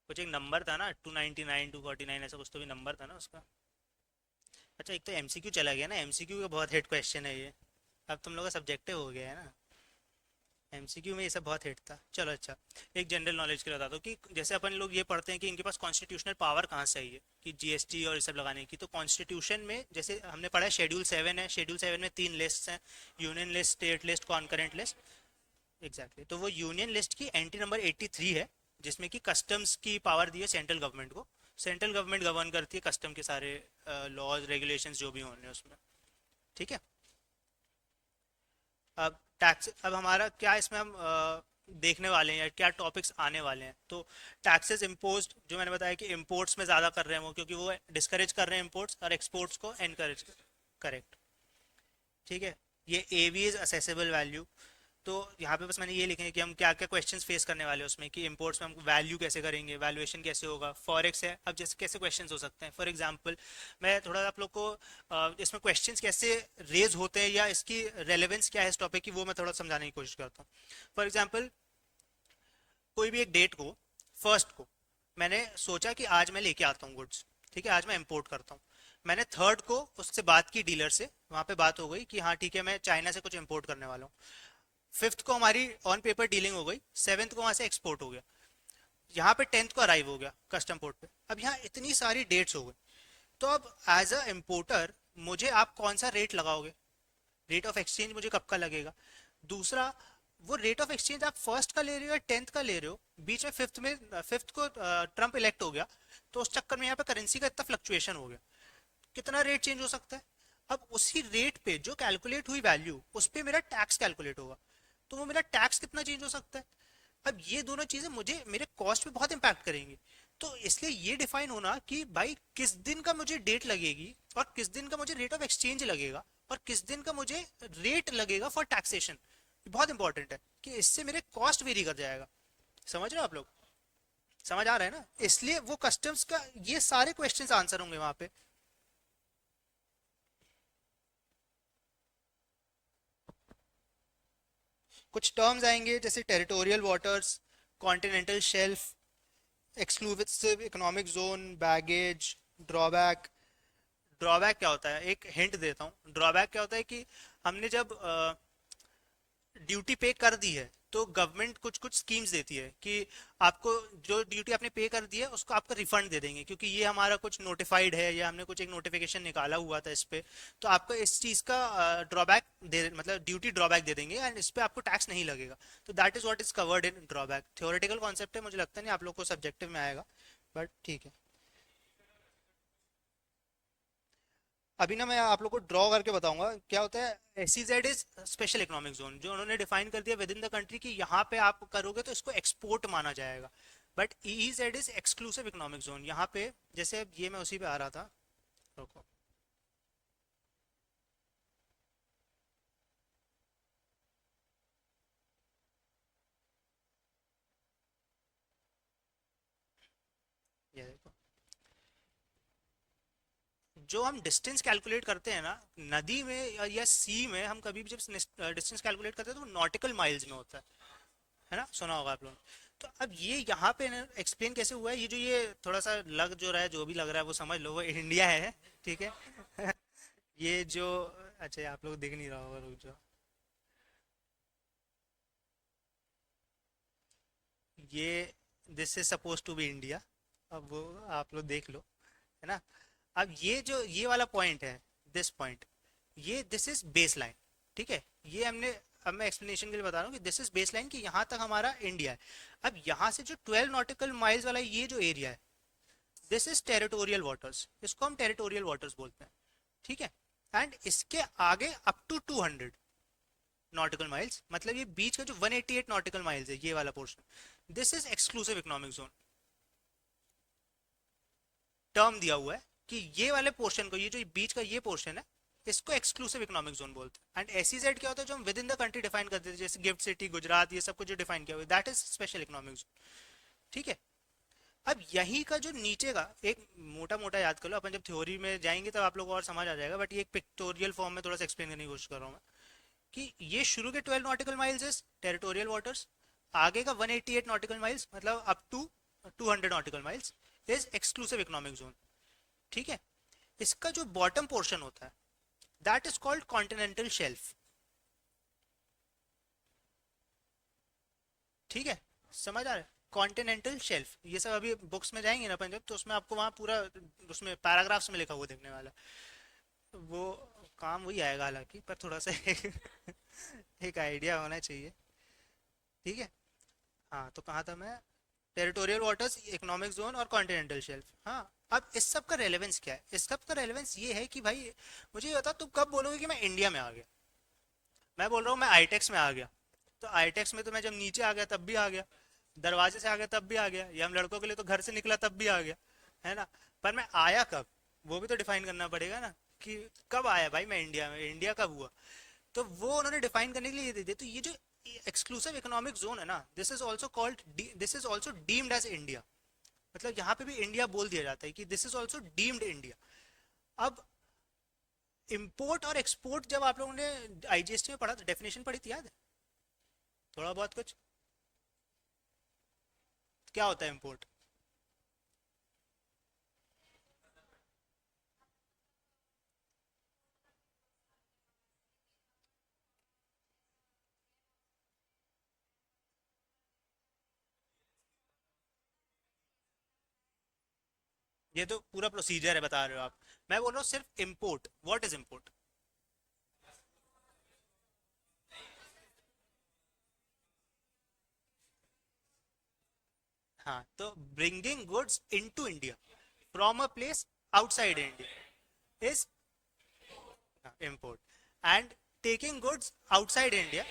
कुछ एक नंबर था ना, 299 249, ऐसा कुछ तो भी नंबर था ना उसका। अच्छा, एक तो एमसीक्यू चला गया ना, एमसीक्यू का बहुत हिट क्वेश्चन है ये, अब तुम लोग का सब्जेक्टिव हो गया है ना, एमसीक्यू में ये सब बहुत हिट था। चलो अच्छा, एक जनरल नॉलेज के लिए बता दो कि जैसे अपन लोग ये पढ़ते हैं कि इनके पास कॉन्स्टिट्यूशनल पावर कहाँ से आई है कि जीएसटी और ये सब लगाने की, तो कॉन्स्टिट्यूशन में जैसे हमने पढ़ा है शेड्यूल 7 है, शेड्यूल 7 में 3 लिस्ट हैं, union list, state list, concurrent list. Exactly, तो वो यूनियन लिस्ट की एंट्री नंबर 83 है, जिसमें कि कस्टम्स की पावर दी है सेंट्रल गवर्नमेंट को। सेंट्रल गवर्नमेंट गवर्न करती है कस्टम के सारे लॉज रेगुलेशंस जो भी होने उसमें, ठीक है। अब टैक्स, अब हमारा क्या इसमें हम देखने वाले हैं या क्या टॉपिक्स आने वाले हैं, तो टैक्सेस इम्पोज्ड, जो मैंने बताया कि इंपोर्ट्स में ज़्यादा कर रहे हैं वो, क्योंकि वो डिस्करेज कर रहे हैं इंपोर्ट्स, और एक्सपोर्ट्स को एनकरेज, करेक्ट, ठीक है। ये एवी इज असेसेबल वैल्यू, तो यहाँ पे बस मैंने ये लिखे हैं कि हम क्या क्या क्वेश्चंस फेस करने वाले हैं उसमें, कि इंपोर्ट्स में हम वैल्यू कैसे करेंगे, वैल्यूएशन कैसे होगा, फॉरेक्स है, अब जैसे कैसे क्वेश्चंस हो सकते हैं, फॉर एग्जांपल मैं थोड़ा आप लोग को इसमें क्वेश्चंस कैसे रेज होते हैं या इसकी रेलेवेंस क्या है इस टॉपिक की, वो मैं थोड़ा समझाने की कोशिश करता हूँ। फॉर एग्जाम्पल, कोई भी एक डेट को, फर्स्ट को, मैंने सोचा कि आज मैं लेके आता हूँ गुड्स, ठीक है, आज मैं इंपोर्ट करता हूँ। मैंने थर्ड को उससे बात की, डीलर से, वहाँ पे बात हो गई कि हाँ ठीक है मैं चाइना से कुछ इंपोर्ट करने वाला हूँ। फिफ्थ को हमारी ऑन पेपर डीलिंग हो गई, सेवेंथ को वहां से एक्सपोर्ट हो गया, यहाँ पे टेंथ को अराइव हो गया कस्टम पोर्ट पे। अब यहाँ इतनी सारी डेट्स हो गई, तो अब एज अ इम्पोर्टर मुझे आप कौन सा रेट लगाओगे, रेट ऑफ एक्सचेंज मुझे कब का लगेगा। दूसरा, वो रेट ऑफ एक्सचेंज आप फर्स्ट का ले रहे हो या टेंथ का ले रहे हो, बीच में फिफ्थ को ट्रम्प इलेक्ट हो गया, तो उस चक्कर में यहाँ पे करेंसी का इतना फ्लक्चुएशन हो गया, कितना रेट चेंज हो सकता है। अब उसी रेट पे जो कैलकुलेट हुई वैल्यू, उस पे मेरा टैक्स कैलकुलेट होगा, तो वो मेरा टैक्स कितना चेंज हो सकता है। अब ये दोनों चीजें मुझे मेरे कॉस्ट पे बहुत इंपैक्ट करेंगी, तो इसलिए ये डिफाइन होना कि भाई किस दिन का मुझे डेट लगेगी, और किस दिन का मुझे रेट ऑफ एक्सचेंज लगेगा, और किस दिन का मुझे रेट लगेगा फॉर टैक्सेशन, बहुत इंपॉर्टेंट है, कि इससे मेरे कॉस्ट वेरी कर जाएगा। समझ रहे हो आप लोग, समझ आ रहा है ना, इसलिए वो कस्टम्स का ये सारे क्वेश्चंस आंसर होंगे वहां पे। कुछ टर्म्स आएंगे जैसे territorial waters, continental shelf, exclusive economic zone, baggage, drawback. Drawback क्या होता है, एक हिंट देता हूँ, ड्रॉबैक क्या होता है कि हमने जब ड्यूटी पे कर दी है, तो गवर्नमेंट कुछ कुछ स्कीम्स देती है कि आपको जो ड्यूटी आपने पे कर दी है उसको आपका रिफंड दे देंगे, क्योंकि ये हमारा कुछ नोटिफाइड है या हमने कुछ एक नोटिफिकेशन निकाला हुआ था इस पे, तो आपको इस चीज का ड्रॉबैक दे, मतलब ड्यूटी ड्रॉबैक दे देंगे, एंड इस पे आपको टैक्स नहीं लगेगा। तो that is what is covered in drawback. Theoretical concept है, मुझे लगता नहीं आप लोग को सब्जेक्टिव में आएगा, बट ठीक है। अभी ना मैं आप लोग को ड्रॉ करके बताऊंगा क्या होता है। SEZ is special economic zone, जो उन्होंने डिफाइन कर दिया विद इन द कंट्री कि यहाँ पे आप करोगे तो इसको एक्सपोर्ट माना जाएगा। But EEZ is exclusive economic zone. यहाँ पे जैसे अब ये मैं उसी पे आ रहा था, रुको। ये देखो, जो हम डिस्टेंस कैलकुलेट करते हैं ना नदी में या सी में, हम कभी भी जब डिस्टेंस कैलकुलेट करते हैं तो नॉटिकल माइल्स में होता है ना, सुना होगा आप लोगों ने। तो अब ये यहाँ पे एक्सप्लेन कैसे हुआ है, ये जो ये थोड़ा सा लग जो रहा है, जो भी लग रहा है वो समझ लो, वो इंडिया है, ठीक है। ये जो, अच्छा आप लोग देख नहीं रहा होगा, रुक जाओ। ये this is suppose to be India. अब वो आप लोग देख लो, है ना। अब ये जो ये वाला पॉइंट है, दिस पॉइंट, ये दिस इज बेस लाइन, ठीक है। ये हमने, अब मैं एक्सप्लेनेशन के लिए बता रहा हूँ कि दिस इज बेस लाइन, कि यहाँ तक हमारा इंडिया है। अब यहाँ से जो 12 नॉटिकल माइल्स वाला ये जो एरिया है, दिस इज टेरिटोरियल वाटर्स, इसको हम टेरिटोरियल वाटर्स बोलते हैं, ठीक है। एंड इसके आगे अप टू 200 नॉटिकल माइल्स, मतलब ये बीच का जो 188 नॉटिकल माइल्स है, ये वाला portion, this is exclusive economic zone. Term दिया हुआ है कि ये वाले पोर्शन को, ये जो बीच का ये पोर्शन है, इसको एक्सक्लूसिव इकोनॉमिक जोन बोलते हैं। एंड एसईजेड क्या होता है, जो हम with in the country define करते थे, जैसे गिफ्ट सिटी, गुजरात, ये सब कुछ जो डिफाइन किया हुआ है, that is special economic zone, ठीक है। अब यही का जो नीचे का एक मोटा मोटा याद कर लो, अपन जब थ्योरी में जाएंगे तब आप लोगों को और समझ आ जाएगा, बट ये एक पिक्टोरियल फॉर्म में थोड़ा सा एक्सप्लेन करने की कोशिश कर रहा हूँ मैं, कि ये शुरू के 12 nautical miles is territorial waters, आगे का 188 नॉटिकल माइल्स मतलब up to 200 nautical miles is exclusive economic zone, ठीक है। इसका जो बॉटम पोर्शन होता है, that is called continental shelf, ठीक है, समझ आ रहा है। कॉन्टिनेंटल शेल्फ, ये सब अभी बुक्स में जाएंगे ना अपन जब, तो उसमें आपको वहाँ पूरा उसमें पैराग्राफ्स में लिखा हुआ देखने वाला है। वो काम वही आएगा हालांकि, पर थोड़ा सा एक आइडिया होना चाहिए, ठीक है। हाँ, तो कहाँ था मैं, टेरिटोरियल वाटर्स, इकोनॉमिक जोन और कॉन्टिनेंटल शेल्फ। हाँ, अब इस सब का रेलेवेंस क्या है, इस सब का रेलेवेंस ये है कि भाई मुझे ये बता, तुम कब बोलोगे कि मैं इंडिया में आ गया। मैं बोल रहा हूँ मैं आईटेक्स में आ गया, तो आईटेक्स में तो मैं जब नीचे आ गया तब भी आ गया, दरवाजे से आ गया तब भी आ गया, या हम लड़कों के लिए तो घर से निकला तब भी आ गया, है ना। पर मैं आया कब, वो भी तो डिफाइन करना पड़ेगा ना, कि कब आया भाई मैं इंडिया में, इंडिया कब हुआ। तो वो उन्होंने डिफाइन करने के लिए ये दे दिया। तो ये जो एक्सक्लूसिव इकोनॉमिक जोन है ना, this is also called, this is also deemed as India, मतलब यहाँ पे भी इंडिया बोल दिया जाता है कि this is also deemed India. अब इम्पोर्ट और एक्सपोर्ट जब आप लोगों ने आईजीएसटी में पढ़ा, तो डेफिनेशन पढ़ी थी, याद है थोड़ा बहुत कुछ, क्या होता है इम्पोर्ट। ये तो पूरा प्रोसीजर है बता रहे हो आप, मैं बोल रहा हूँ सिर्फ इम्पोर्ट, व्हाट इज इम्पोर्ट। हाँ, तो bringing goods into India from a place outside India is import, and taking goods outside India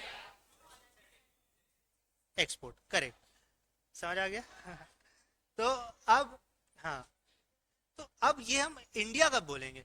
export, correct, समझ आ गया। तो अब, हाँ, तो अब ये हम इंडिया कब बोलेंगे,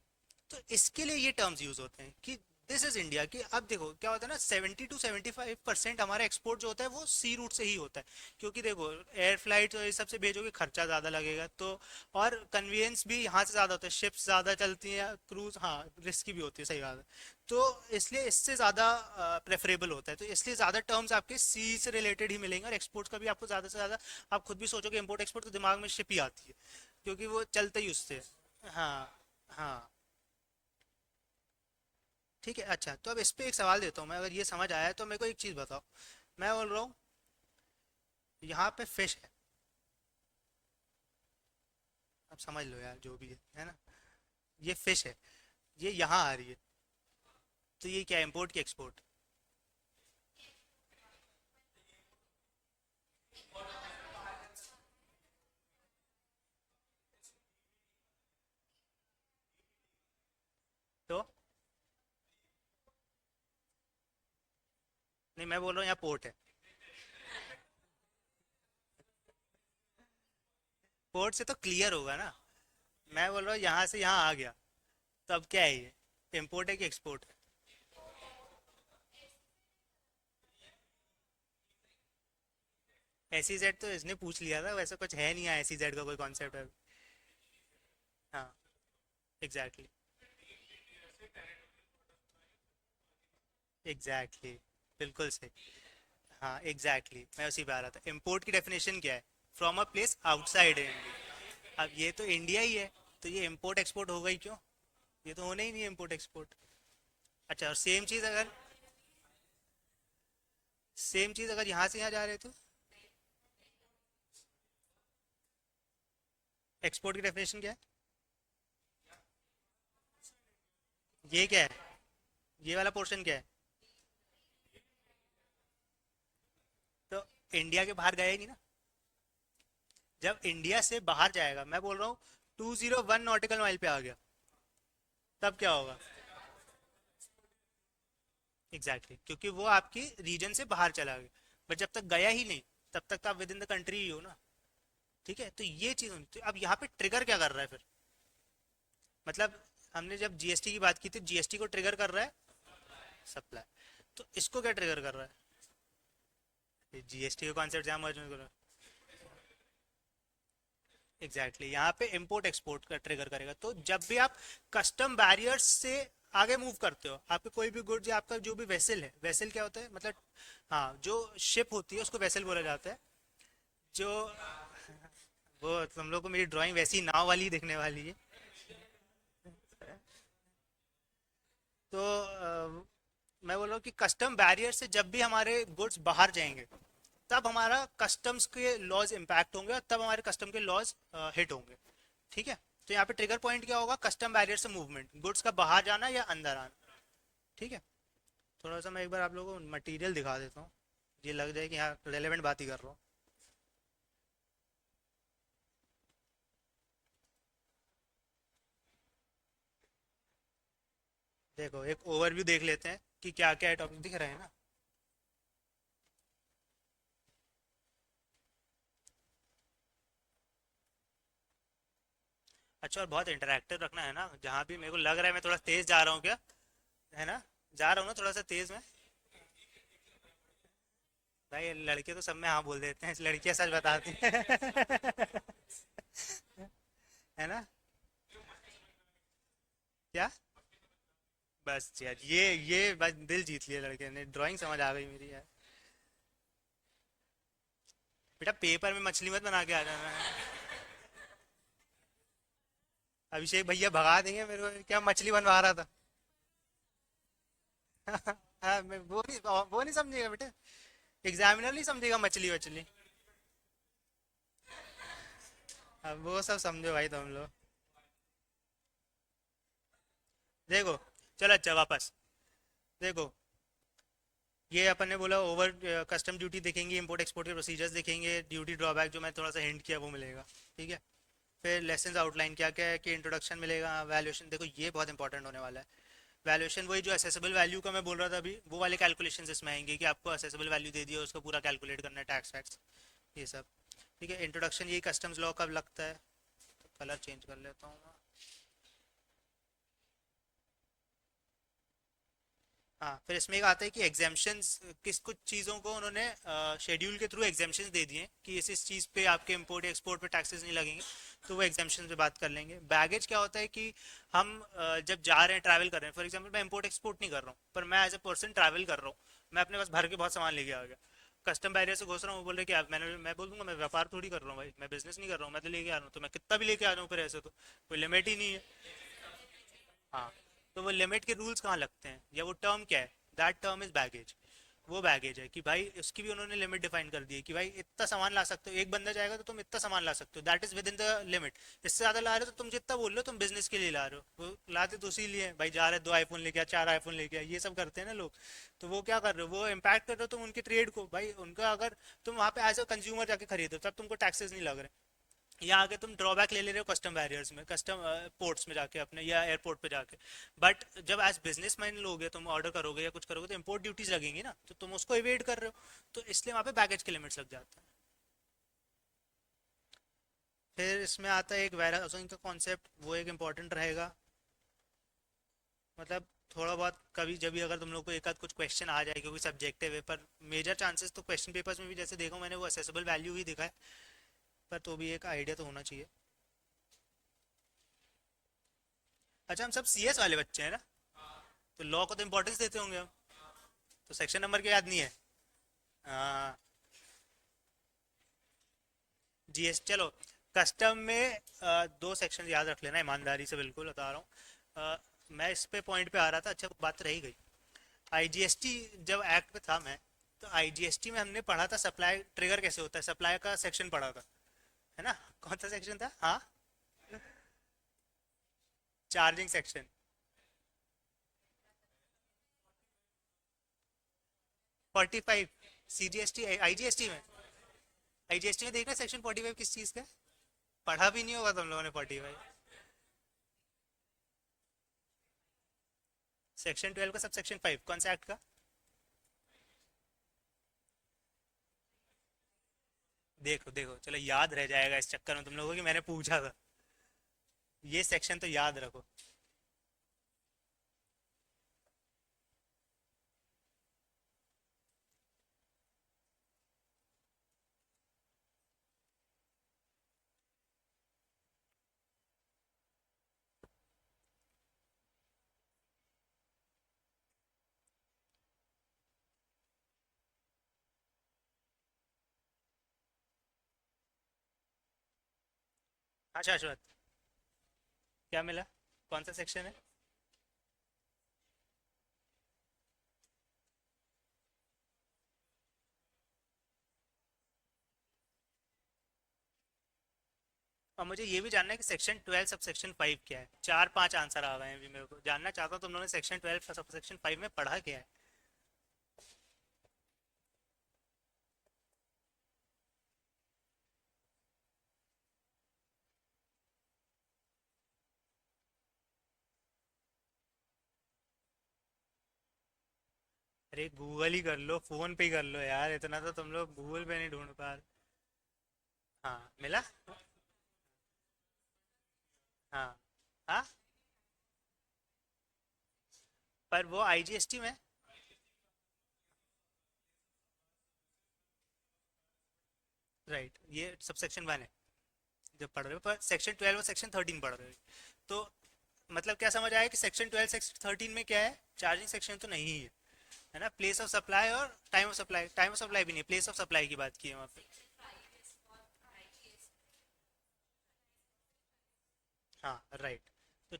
तो इसके लिए ये टर्म्स यूज होते हैं कि दिस इज इंडिया। कि अब देखो क्या होता है ना, 70 to 75% हमारा एक्सपोर्ट जो होता है वो सी रूट से ही होता है, क्योंकि देखो एयर फ्लाइट और ये सबसे भेजोगे खर्चा ज़्यादा लगेगा, तो और कन्वीनियंस भी यहाँ से ज़्यादा होता है, शिप्स ज़्यादा चलती हैं, क्रूज हाँ रिस्की भी होती है, सही बात है। तो इसलिए इससे ज़्यादा प्रेफरेबल होता है, तो इसलिए ज़्यादा टर्म्स आपके सी से रिलेटेड ही मिलेंगे, और एक्सपोर्ट्स का भी आपको ज़्यादा से ज़्यादा, आप खुद भी सोचोगे इम्पोर्ट एक्सपोर्ट तो दिमाग में शिप ही आती है, क्योंकि वो चलते ही उससे। हाँ, हाँ, ठीक है। अच्छा, तो अब इस पे एक सवाल देता हूँ मैं, अगर ये समझ आया है तो मेरे को एक चीज़ बताओ। मैं बोल रहा हूँ यहाँ पे फिश है, अब समझ लो यार जो भी है ना, ये फिश है, ये यहाँ आ रही है, तो ये क्या इम्पोर्ट की एक्सपोर्ट। नहीं, मैं बोल रहा हूँ यहाँ पोर्ट है। पोर्ट से तो क्लियर होगा ना। मैं बोल रहा हूँ यहाँ से यहाँ आ गया, तब क्या है ये, इम्पोर्ट है कि एक्सपोर्ट है? एस तो इसने पूछ लिया था, वैसे कुछ है नहीं, एस का कोई कॉन्सेप्ट है। हाँ, एग्जैक्टली, एग्जैक्टली, बिल्कुल सही। हाँ, एग्जैक्टली, मैं उसी पे आ रहा था। इम्पोर्ट की डेफिनेशन क्या है? From a place outside India. अब ये तो इंडिया ही है, तो ये इम्पोर्ट एक्सपोर्ट होगा ही क्यों? ये तो होना ही नहीं है इम्पोर्ट एक्सपोर्ट। अच्छा, और सेम चीज़ अगर यहाँ से यहाँ जा रहे तो एक्सपोर्ट की डेफिनेशन क्या है? ये क्या है? ये वाला पोर्शन क्या है? तो इंडिया के बाहर गया ही नहीं ना। जब इंडिया से बाहर जाएगा, मैं बोल रहा हूँ 201 नॉटिकल माइल पे आ गया, तब क्या होगा? एग्जैक्टली, क्योंकि वो आपकी रीजन से बाहर चला गया। बट जब तक गया ही नहीं, तब तक तो आप विद इन द कंट्री ही हो ना। ठीक है, तो ये चीज़ होनी। तो अब यहाँ पे ट्रिगर क्या कर रहा है फिर? मतलब हमने जब जीएसटी की बात की थी, जीएसटी को ट्रिगर कर रहा है सप्लाई, तो इसको क्या ट्रिगर कर रहा है? जीएसटी का कॉन्सेप्ट जहाँ मर्ज कर रहा है। एग्जैक्टली, यहाँ पे इंपोर्ट एक्सपोर्ट का ट्रिगर करेगा। तो जब भी आप कस्टम बैरियर्स से आगे मूव करते हो, आपके कोई भी गुड्स या आपका जो भी वेसल है, वेसल क्या होता है मतलब, हाँ, जो शिप होती है उसको वेसल बोला जाता है। जो वो तुम लोग को मेरी ड्राइंग वैसी नाव वाली दिखने वाली है। तो मैं बोल रहा हूँ कि कस्टम बैरियर से जब भी हमारे गुड्स बाहर जाएंगे, तब हमारा कस्टम्स के लॉज इम्पैक्ट होंगे, और तब हमारे कस्टम के लॉज हिट होंगे। ठीक है, तो यहाँ पे ट्रिगर पॉइंट क्या होगा? कस्टम बैरियर से मूवमेंट, गुड्स का बाहर जाना या अंदर आना। ठीक है, थोड़ा सा मैं एक बार आप लोगों को मटेरियल दिखा देता हूँ, ये लग जाए कि हाँ रेलेवेंट बात ही कर रहा हूँ। देखो, एक ओवरव्यू देख लेते हैं कि क्या क्या टॉपिक दिख रहे हैं ना। अच्छा, और बहुत इंटरेक्टिव रखना है ना, जहाँ भी मेरे को लग रहा है मैं थोड़ा तेज जा रहा हूँ क्या, है ना? जा रहा हूँ ना थोड़ा सा तेज में? भाई लड़के तो सब में हाँ बोल देते हैं, लड़कियां सच बताती हैं। है ना? क्या? बस यार, ये बस दिल जीत लिया लड़के ने, ड्राइंग समझ आ गई मेरी यार। बेटा पेपर में मछली मत बना के आ जाना है। अभिषेक भैया भगा देंगे मेरे को, क्या मछली बनवा रहा था। हाँ, मैं वो नहीं समझेगा बेटे, एग्जामिनर नहीं समझेगा मछली वछली। अब वो सब समझो भाई तुम लोग। देखो, चलो अच्छा वापस। देखो, ये अपन ने बोला ओवर कस्टम ड्यूटी देखेंगे, इंपोर्ट एक्सपोर्ट के प्रोसीजर्स देखेंगे, ड्यूटी ड्रॉबैक जो मैं थोड़ा सा हिंट किया वो मिलेगा। ठीक है, फिर लेसन्स आउटलाइन क्या क्या है कि इंट्रोडक्शन मिलेगा, वैल्यूएशन, देखो ये बहुत इंपॉर्टेंट होने वाला है। वैल्यूएशन वही जो असेसेबल वैल्यू का मैं बोल रहा था अभी, वो वाले कैलकुलेशन इसमें आएंगे कि आपको असेसेबल वैल्यू दे दिया, उसको पूरा कैलकुलेट करना है, टैक्स वैक्स, ये सब। ठीक है, इंट्रोडक्शन यही कस्टम्स लॉ कब लगता है, तो कलर चेंज कर लेता हूँ मैं। हाँ, फिर इसमें एक आता है कि एग्जेम्पशंस, किस कुछ चीज़ों को उन्होंने शेड्यूल के थ्रू एग्जेम्पशंस दे दिए कि इस चीज़ पे आपके इंपोर्ट एक्सपोर्ट पे टैक्सेस नहीं लगेंगे, तो वो एग्जेम्पशंस पे बात कर लेंगे। बैगेज क्या होता है कि हम जब जा रहे हैं, ट्रैवल कर रहे हैं, फॉर एग्जांपल मैं इंपोर्ट एक्सपोर्ट नहीं कर रहा हूँ, पर मैं एज ए पर्सन ट्रैवल कर रहा हूँ, मैं अपने पास भर के बहुत सामान लेके आ गया, कस्टम बैरियर से घुस रहा हूँ, वो बोल रहे कि मैं बोल दूंगा मैं व्यापार थोड़ी कर रहा हूँ भाई, मैं बिजनेस नहीं कर रहा हूँ, मैं तो लेके आ रहा हूँ, तो मैं कितना भी लेके आ जाऊँ, फिर ऐसे तो कोई लिमिट ही नहीं है। हाँ, तो वो लिमिट के रूल्स कहाँ लगते हैं, या वो टर्म क्या है? That term is baggage. वो बैगेज है कि भाई उसकी भी उन्होंने लिमिट डिफाइन कर दी है कि भाई इतना सामान ला सकते हो, एक बंदा जाएगा तो तुम इतना सामान ला सकते हो, that is with in the limit. इससे ज्यादा ला रहे हो तो तुम जितना बोल रहे हो तुम बिजनेस के लिए ला रहे हो, वो लाते तो उसी लिए भाई, जा रहे दो आईफोन लेके आ, चार आईफोन लेके आ, ये सब करते हैं ना लोग। तो वो क्या कर रहे हो, वो इम्पैक्ट कर रहे हो तुम उनके ट्रेड को भाई, उनका अगर तुम वहाँ पे एज अ कंज्यूमर जाके खरीदो तब तुमको टैक्सेस नहीं लग रहे। यहाँ आके तुम ड्रॉबैक ले रहे हो कस्टम बैरियर्स में, कस्टम पोर्ट्स में जाके अपने, या एयरपोर्ट पे जाके। बट जब एज बिजनेस मैन लोगे, तुम ऑर्डर करोगे या कुछ करोगे, तो इम्पोर्ट ड्यूटीज लगेंगी ना, तो तुम उसको इवेड कर रहे हो, तो इसलिए वहाँ पे बैगेज के लिमिट्स लग जाते हैं। फिर इसमें आता है एक वेयर हाउसिंग का कॉन्सेप्ट, वो एक इम्पॉर्टेंट रहेगा। मतलब थोड़ा बहुत कभी जब भी अगर तुम लोग को एक आध कुछ क्वेश्चन आ जाए, क्योंकि सब्जेक्टिव है, पर मेजर चांसेस तो क्वेश्चन पेपर्स में भी जैसे देखो मैंने, वो असेसेबल वैल्यू ही दिखा है, पर तो भी एक आइडिया तो होना चाहिए। अच्छा, हम सब सीएस वाले बच्चे हैं ना, तो लॉ को तो इम्पोर्टेंस देते होंगे हम, तो सेक्शन नंबर के याद नहीं है। हाँ, जीएस, चलो। कस्टम में दो सेक्शन याद रख लेना, ईमानदारी से बिल्कुल बता रहा हूँ। मैं इस पे पॉइंट पे आ रहा था, अच्छा बात रही गई। आईजीएसटी जब एक्ट पे था मैं, तो आईजीएसटी में हमने पढ़ा था सप्लाई ट्रिगर कैसे होता है, सप्लाई का सेक्शन पढ़ा था, है ना? कौन सा सेक्शन था? हाँ, चार्जिंग सेक्शन। 45 सीजीएसटी आईजीएसटी में, आईजीएसटी में देखना सेक्शन 45 किस चीज़ का है? पढ़ा भी नहीं होगा तुम लोगों ने 45। सेक्शन 12 का सब सेक्शन 5 कौन सा एक्ट का? देखो देखो, चलो याद रह जाएगा इस चक्कर में तुम लोगों को कि मैंने पूछा था। ये सेक्शन तो याद रखो। हाँ शाश्वत, क्या मिला? कौन सा सेक्शन है? और मुझे ये भी जानना है कि सेक्शन 12 सब सेक्शन 5 क्या है। चार पांच आंसर आ गए हैं अभी, मेरे को जानना चाहता हूँ तुम लोगों ने सेक्शन 12 सब सेक्शन 5 में पढ़ा क्या है। अरे गूगल ही कर लो, फोन पे ही कर लो यार, इतना तो तुम लोग गूगल पे नहीं ढूंढ पा रहे। हाँ मिला। हाँ। हाँ, पर वो आईजीएसटी में। राइट, ये सब सेक्शन 1 है जब पढ़ रहे हो, पर सेक्शन 12 और सेक्शन 13 पढ़ रहे हो। तो मतलब क्या समझ आया कि सेक्शन 12 सेक्शन 13 में क्या है? चार्जिंग सेक्शन तो नहीं है, है ना? प्लेस ऑफ सप्लाई और time of supply, time of supply भी नहीं, प्लेस ऑफ सप्लाई की बात की है वहाँ पे। हाँ राइट। तो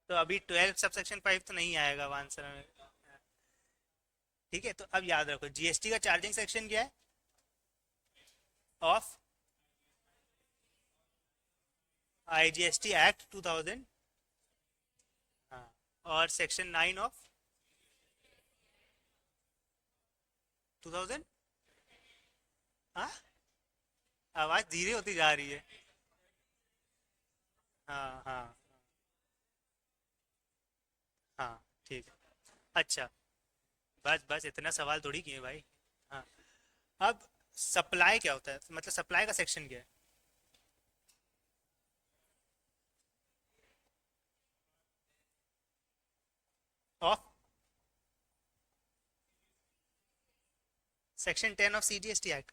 तो अभी 12 सब सेक्शन 5 तो नहीं आएगा वो आंसर में। ठीक है, तो अब याद रखो जीएसटी का चार्जिंग सेक्शन क्या है? Of IGST act 2000। हाँ, और सेक्शन 9 ऑफ 2000। हाँ, आवाज धीरे होती जा रही है। हाँ हाँ हाँ, ठीक है। अच्छा, बस बस इतना सवाल थोड़ी किए भाई। हाँ, अब सप्लाई क्या होता है, मतलब सप्लाई का सेक्शन क्या है? Of section 10 of CGST act.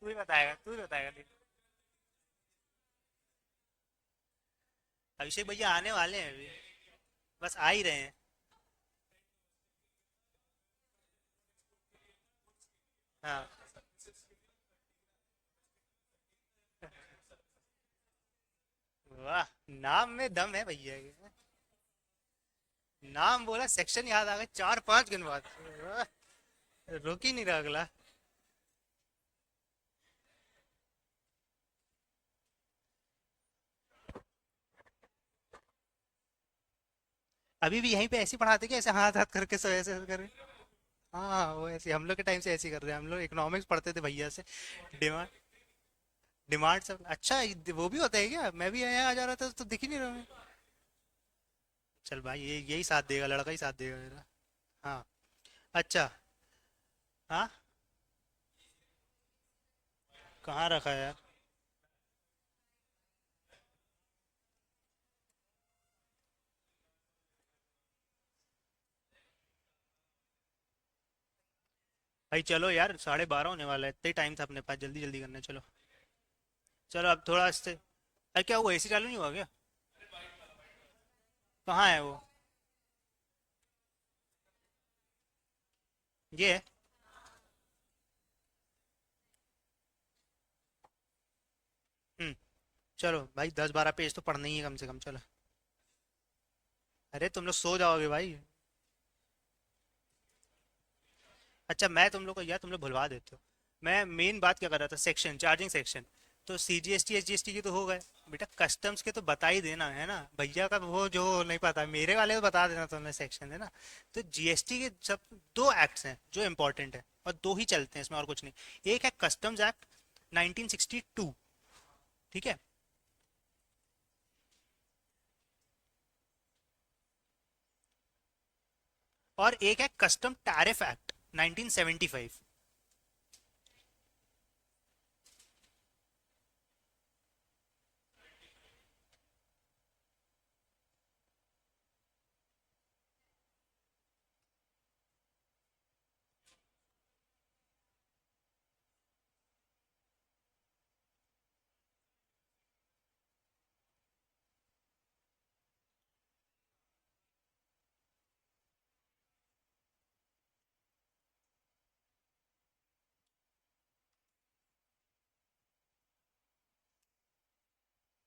तू ही बताएगा, तू ही बताएगा, देख। अभिषेक भैया आने वाले हैं अभी, बस आ ही रहे हैं। हाँ, वाह, नाम में दम है भैया के। नाम बोला, सेक्शन याद आ गए 4 5 दिन बाद। वाह, रुक ही नहीं रहा अगला। अभी भी यहीं पे ऐसे ही पढ़ाते क्या, ऐसे हाथ हाथ करके, सो ऐसे ऐसे करके? हाँ वो ऐसे हम लोग के टाइम से ऐसे ही कर रहे हैं, हम लोग इकोनॉमिक्स पढ़ते थे भैया से। डिमांड डिमांड सब अच्छा वो भी होता है क्या? मैं भी यहाँ आ जा रहा था तो दिख ही नहीं रहा मैं। चल भाई ये यही साथ देगा, लड़का ही साथ देगा मेरा। हाँ। अच्छा। हाँ। कहाँ रखा है यार? भाई चलो यार, 12:30 होने वाला है, इतना टाइम था अपने पास, जल्दी जल्दी करना है, चलो। चलो अब थोड़ा इससे। अरे क्या हुआ, एसी चालू नहीं हुआ क्या? कहाँ है वो? ये है। हम्म। चलो भाई 10-12 पेज तो पढ़ना ही है कम से कम, चलो। अरे तुम लोग सो जाओगे भाई। अच्छा मैं तुम लोग को यार, तुम लोग भुलवा देते हो। मैं मेन बात क्या कर रहा था, सेक्शन, चार्जिंग सेक्शन। तो C G S T S G S T की तो हो गए। बेटा कस्टम्स के तो बता ही देना है ना भैया का, वो जो नहीं पता मेरे वाले को बता देना, तुमने सेक्शन है ना। तो जीएसटी के सब दो एक्ट्स हैं जो इंपॉर्टेंट है, और दो ही चलते हैं इसमें, और कुछ नहीं। एक है कस्टम्स एक्ट 1962, ठीक है। और एक है कस्टम टैरिफ एक्ट 1975।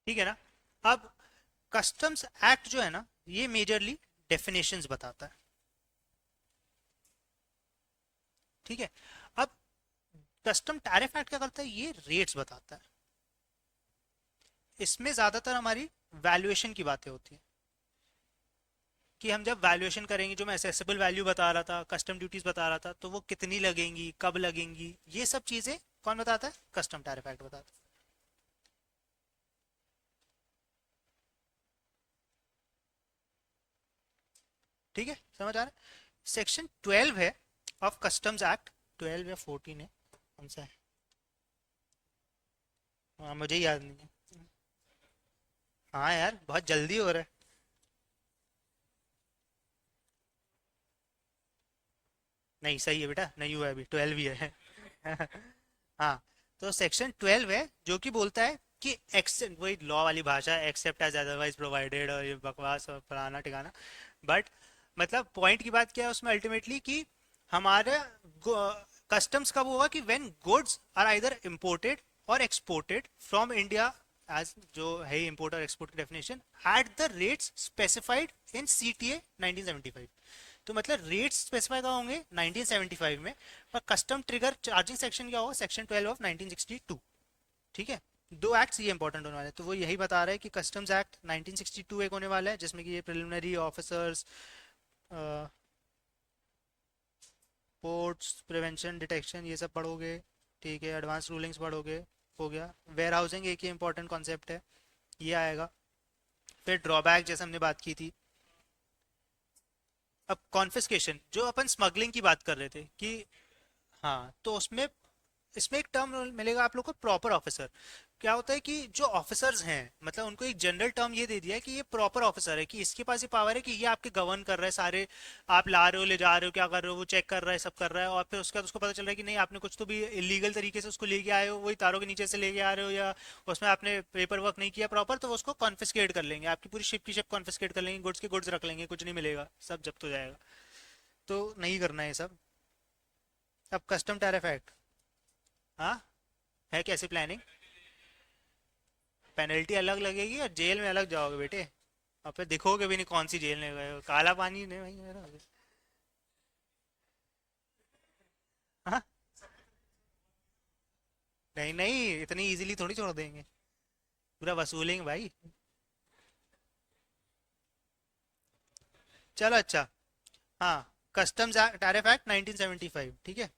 ठीक है ना। अब कस्टम्स एक्ट जो है ना, ये मेजरली डेफिनेशंस बताता है, ठीक है। अब कस्टम टैरिफ एक्ट क्या करता है, ये रेट्स बताता है। इसमें ज्यादातर हमारी वैल्यूएशन की बातें होती है, कि हम जब वैल्यूएशन करेंगे, जो मैं असेसेबल वैल्यू बता रहा था, कस्टम ड्यूटीज बता रहा था, तो वो कितनी लगेंगी, कब लगेंगी, ये सब चीजें कौन बताता है? कस्टम टैरिफ एक्ट बताता है। ठीक है, समझ आ रहा है। सेक्शन 12 है ऑफ कस्टम्स एक्ट, 12 या 14 है, कौन सा है? हाँ मुझे ही याद नहीं है। हाँ यार बहुत जल्दी हो रहा है। नहीं सही है बेटा, नहीं हुआ है, अभी 12 ही है। हाँ। तो सेक्शन 12 है जो कि बोलता है कि एक्सेप्ट, वही लॉ वाली भाषा, एक्सेप्ट एज अदरवाइज प्रोवाइडेड, और ये बकवास और फलाना ठिकाना। बट मतलब पॉइंट की बात क्या है उसमें अल्टीमेटली, कि हमारे कस्टम्स कब होगा, कि when goods are either imported और एक्सपोर्टेड फ्रॉम इंडिया, एज जो है इम्पोर्ट और एक्सपोर्ट की definition, at the rates specified in C T A 1975। तो मतलब रेट्स स्पेसिफाई कहाँ होंगे, 1975 में। पर कस्टम ट्रिगर चार्जिंग सेक्शन क्या होगा, सेक्शन 12 ऑफ 1962, ठीक है। दो एक्ट्स ये इंपॉर्टेंट होने वाले हैं, तो वो यही बता रहा है कि कस्टम्स एक्ट 1962 एक होने वाला है, जिसमें कि ये preliminary officers, ports, prevention, detection, ये सब पढ़ोगे, ठीक है। एडवांस रूलिंग्स पढ़ोगे, हो गया। वेयर हाउसिंग एक ही इंपॉर्टेंट कॉन्सेप्ट है, ये आएगा। फिर ड्रॉबैक जैसे हमने बात की थी। अब कॉन्फिस्केशन, जो अपन स्मगलिंग की बात कर रहे थे कि, हाँ तो उसमें, इसमें एक टर्म मिलेगा आप लोग को, प्रॉपर ऑफिसर। क्या होता है कि जो ऑफिसर्स हैं, मतलब उनको एक जनरल टर्म ये दे दिया है कि ये प्रॉपर ऑफिसर है, कि इसके पास ये पावर है कि ये आपके गवर्न कर रहा है सारे, आप ला रहे हो, ले जा रहे हो, क्या कर रहे हो, वो चेक कर रहा है, सब कर रहा है। और फिर उसके बाद उसको पता चल रहा है कि नहीं, आपने कुछ तो भी इलीगल तरीके से उसको लेके आए हो, वही तारों के नीचे से लेके आ रहे हो, या उसमें आपने पेपर वर्क नहीं किया प्रॉपर, तो वो उसको कॉन्फिस्केट कर लेंगे, आपकी पूरी शिप की शिप कॉन्फिस्केट कर लेंगे, गुड्स के गुड्स रख लेंगे, कुछ नहीं मिलेगा, सब जब्त हो जाएगा। तो नहीं करना है ये सब। अब कस्टम टैरिफ एक्ट, हाँ, है कैसी प्लानिंग? पेनल्टी अलग लगेगी और जेल में अलग जाओगे बेटे। और फिर दिखोगे भी नहीं कौन सी जेल में गए हो, काला पानी नहीं भाई मेरा। हाँ। नहीं नहीं, इतनी इजीली थोड़ी छोड़ देंगे, पूरा वसूलेंगे भाई। चलो अच्छा। हाँ। कस्टम्स टैरिफ एक्ट 1975, ठीक है।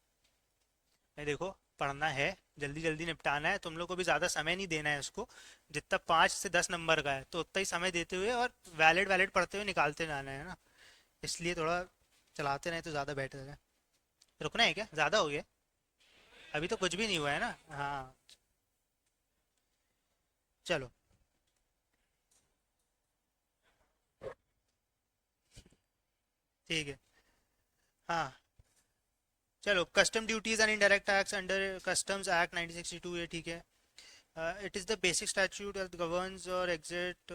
ये देखो, पढ़ना है, जल्दी जल्दी निपटाना है, तुम लोग को भी ज़्यादा समय नहीं देना है इसको। जितना 5 से 10 नंबर का है तो उतना ही समय देते हुए और वैलिड वैलिड पढ़ते हुए निकालते जाना है ना। इसलिए थोड़ा चलाते रहे तो ज़्यादा बेटर है। रुकना है क्या, ज़्यादा हो गया? अभी तो कुछ भी नहीं हुआ है ना। हाँ, चलो। ठीक है। हाँ, चलो। Custom duties and indirect tax under customs act 1962, ये ठीक है। It is the basic statute that governs और एग्जिट।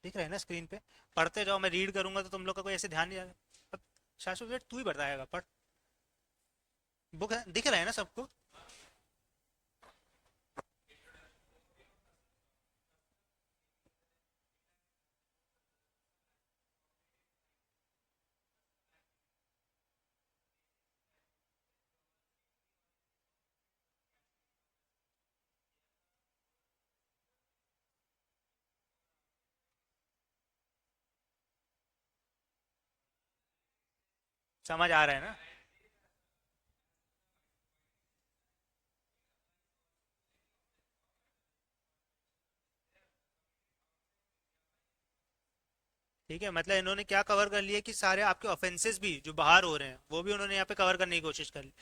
दिख रहा है ना स्क्रीन पे? पढ़ते जाओ, मैं रीड करूंगा तो तुम लोग का कोई ऐसे ध्यान नहीं आएगा। अब शाश्वत तू ही बताएगा, पढ़। बुक है, दिख रहा है ना सबको? समझ आ रहा है ना? ठीक है, मतलब इन्होंने क्या कवर कर लिया कि सारे आपके ऑफेंसेस भी जो बाहर हो रहे हैं वो भी उन्होंने यहाँ पे कवर करने की कोशिश कर ली।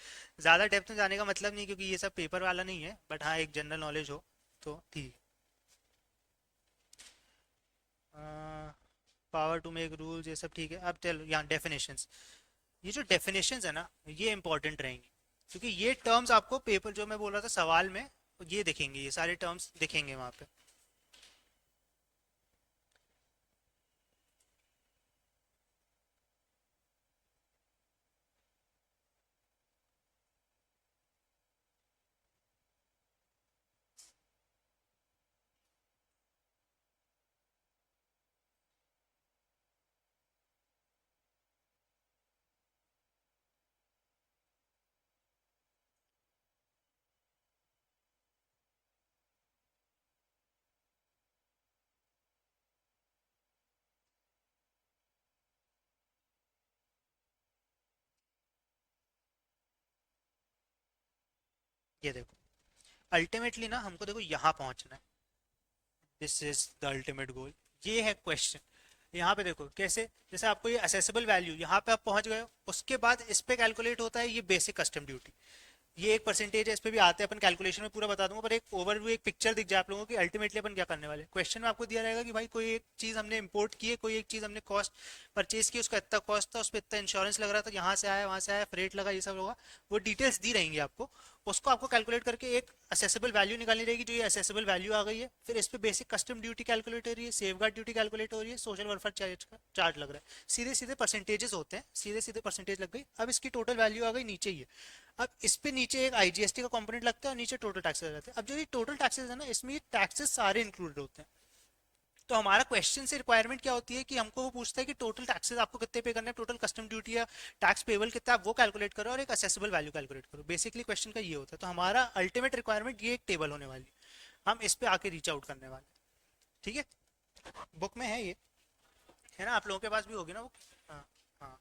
ज़्यादा डेप्थ में जाने का मतलब नहीं, क्योंकि ये सब पेपर वाला नहीं है, बट हाँ, एक जनरल नॉलेज हो तो ठीक। पावर टू मेक रूल्स, ये सब ठीक है। अब चलो यहाँ डेफिनेशंस। ये जो डेफिनेशंस है ना, ये इंपॉर्टेंट रहेंगी, क्योंकि ये टर्म्स आपको पेपर जो मैं बोल रहा था सवाल में, ये दिखेंगे, ये सारे टर्म्स दिखेंगे वहाँ पे। ये देखो, अल्टीमेटली ना हमको देखो यहाँ पहुँचना है। This is the ultimate goal. ये है क्वेश्चन। यहाँ पे देखो कैसे, जैसे आपको ये असेसेबल वैल्यू यहाँ पे आप पहुंच गए हो, उसके बाद इस पे कैलकुलेट होता है ये बेसिक कस्टम ड्यूटी। ये एक परसेंटेज है, इस पे भी आते हैं अपन, कैलकुलेशन में पूरा बता दूंगा, पर एक ओवरव्यू, एक पिक्चर दिख जाए आप लोगों की अल्टीमेटली अपन क्या करने वाले। क्वेश्चन में आपको दिया रहेगा कि भाई कोई एक चीज हमने इंपोर्ट की है, कोई एक चीज हमने कॉस्ट परचेज की, उसका इतना कॉस्ट था, उस पर इतना इंश्योरेंस लग रहा था, यहाँ से आया वहां से आया, फ्रेट लगा, ये सब होगा। वो डिटेल्स दी रहेंगी आपको। उसको आपको कैलकुलेट करके एक असेसेबल वैल्यू निकालनी रहेगी, जो ये असेसेबल वैल्यू आ गई है, फिर इस पे बेसिक कस्टम ड्यूटी कैलकुलेट हो रही है, सेफगार्ड ड्यूटी कैलकुलेट हो रही है, सोशल वेलफेयर चार्ज का चार्ज लग रहा है। सीधे सीधे परसेंटेजेस होते हैं, सीधे सीधे परसेंटेज लग गई। अब इसकी टोटल वैल्यू आ गई नीचे ही है। अब इस पे नीचे एक आईजीएसटी का कंपोनेंट लगता है और नीचे टोटल टैक्सेस आ जाते हैं। अब जो ये टोटल टैक्सेस है ना, इसमें ये टैक्सेस सारे इंक्लूडेड होते हैं। तो हमारा क्वेश्चन से रिक्वायरमेंट क्या होती है कि हमको वो पूछता है कि टोटल टैक्सेस आपको कितने पे करने हैं, टोटल कस्टम ड्यूटी या टैक्स पेबल कितना, आप वो कैलकुलेट करो और एक असेसेबल वैल्यू कैलकुलेट करो। बेसिकली क्वेश्चन का ये होता है। तो हमारा अल्टीमेट रिक्वायरमेंट ये एक टेबल होने वाली है, हम इस पे आके रीच आउट करने वाले हैं। ठीक है, बुक में है ये, है ना? आप लोगों के पास भी होगी ना बुक? हाँ। हाँ।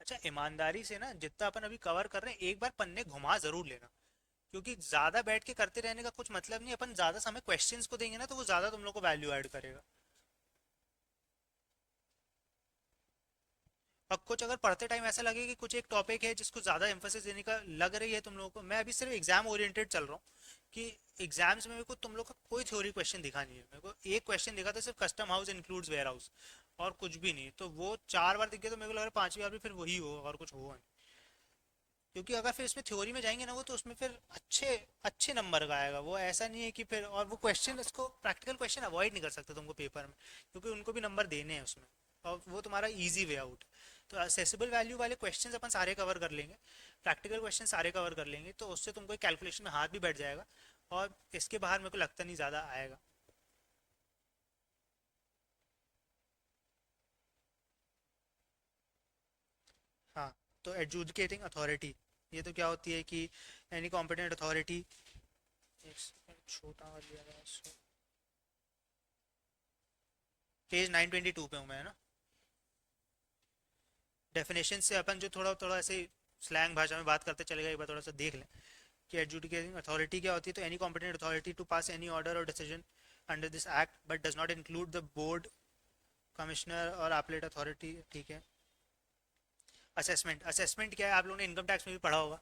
अच्छा, ईमानदारी से ना जितना अपन अभी कवर कर रहे हैं, एक बार पन्ने घुमा जरूर लेना, क्योंकि ज्यादा बैठ के करते रहने का कुछ मतलब नहीं। अपन ज्यादा समय क्वेश्चंस को देंगे ना, तो वो ज्यादा तुम लोग को वैल्यू ऐड करेगा। अब कुछ अगर पढ़ते टाइम ऐसा लगे कि कुछ एक टॉपिक है जिसको ज्यादा एम्फोसिस देने का लग रही है तुम लोगों को, मैं अभी सिर्फ एग्जाम ओरिएंटेड चल रहा हूँ, कि एग्जाम्स में मेरे को तुम लोग का कोई थ्योरी क्वेश्चन दिखा नहीं है। मेरे को एक क्वेश्चन दिखा था, सिर्फ custom house includes warehouse, और कुछ भी नहीं। तो वो 4 बार दिख गया, तो मेरे को लग रहा है 5वीं बार भी फिर वही हो और कुछ हो नहीं। क्योंकि अगर फिर इसमें थ्योरी में जाएंगे ना वो, तो उसमें फिर अच्छे अच्छे नंबर का आएगा वो। ऐसा नहीं है कि फिर, और वो क्वेश्चन, इसको प्रैक्टिकल क्वेश्चन अवॉइड नहीं कर सकते तुमको पेपर में, क्योंकि उनको भी नंबर देने हैं उसमें, और वो तुम्हारा इजी वे आउट। तो असेसिबल वैल्यू वाले क्वेश्चंस अपन सारे कवर कर लेंगे, प्रैक्टिकल क्वेश्चन सारे कवर कर लेंगे, तो उससे तुमको एक कैलकुलेशन में हाथ भी बैठ जाएगा, और इसके बाहर मेरे को लगता नहीं ज़्यादा आएगा। तो एडजुडिकेटिंग अथॉरिटी, ये तो क्या होती है कि एनी कॉम्पिटेंट अथॉरिटी, छोटा लिया है इसको, पेज 922 पे हूँ मैं, है ना। डेफिनेशन से अपन जो थोड़ा थोड़ा ऐसे स्लैंग भाषा में बात करते चले गए, एक बार थोड़ा सा देख लें कि एडजुडिकेटिंग अथॉरिटी क्या होती है। तो any competent authority to pass any order और decision under this act but does not include the board, commissioner और अपीलेट अथॉरिटी, ठीक है। असेसमेंट, असेसमेंट क्या है, आप लोगों ने इनकम टैक्स में भी पढ़ा होगा।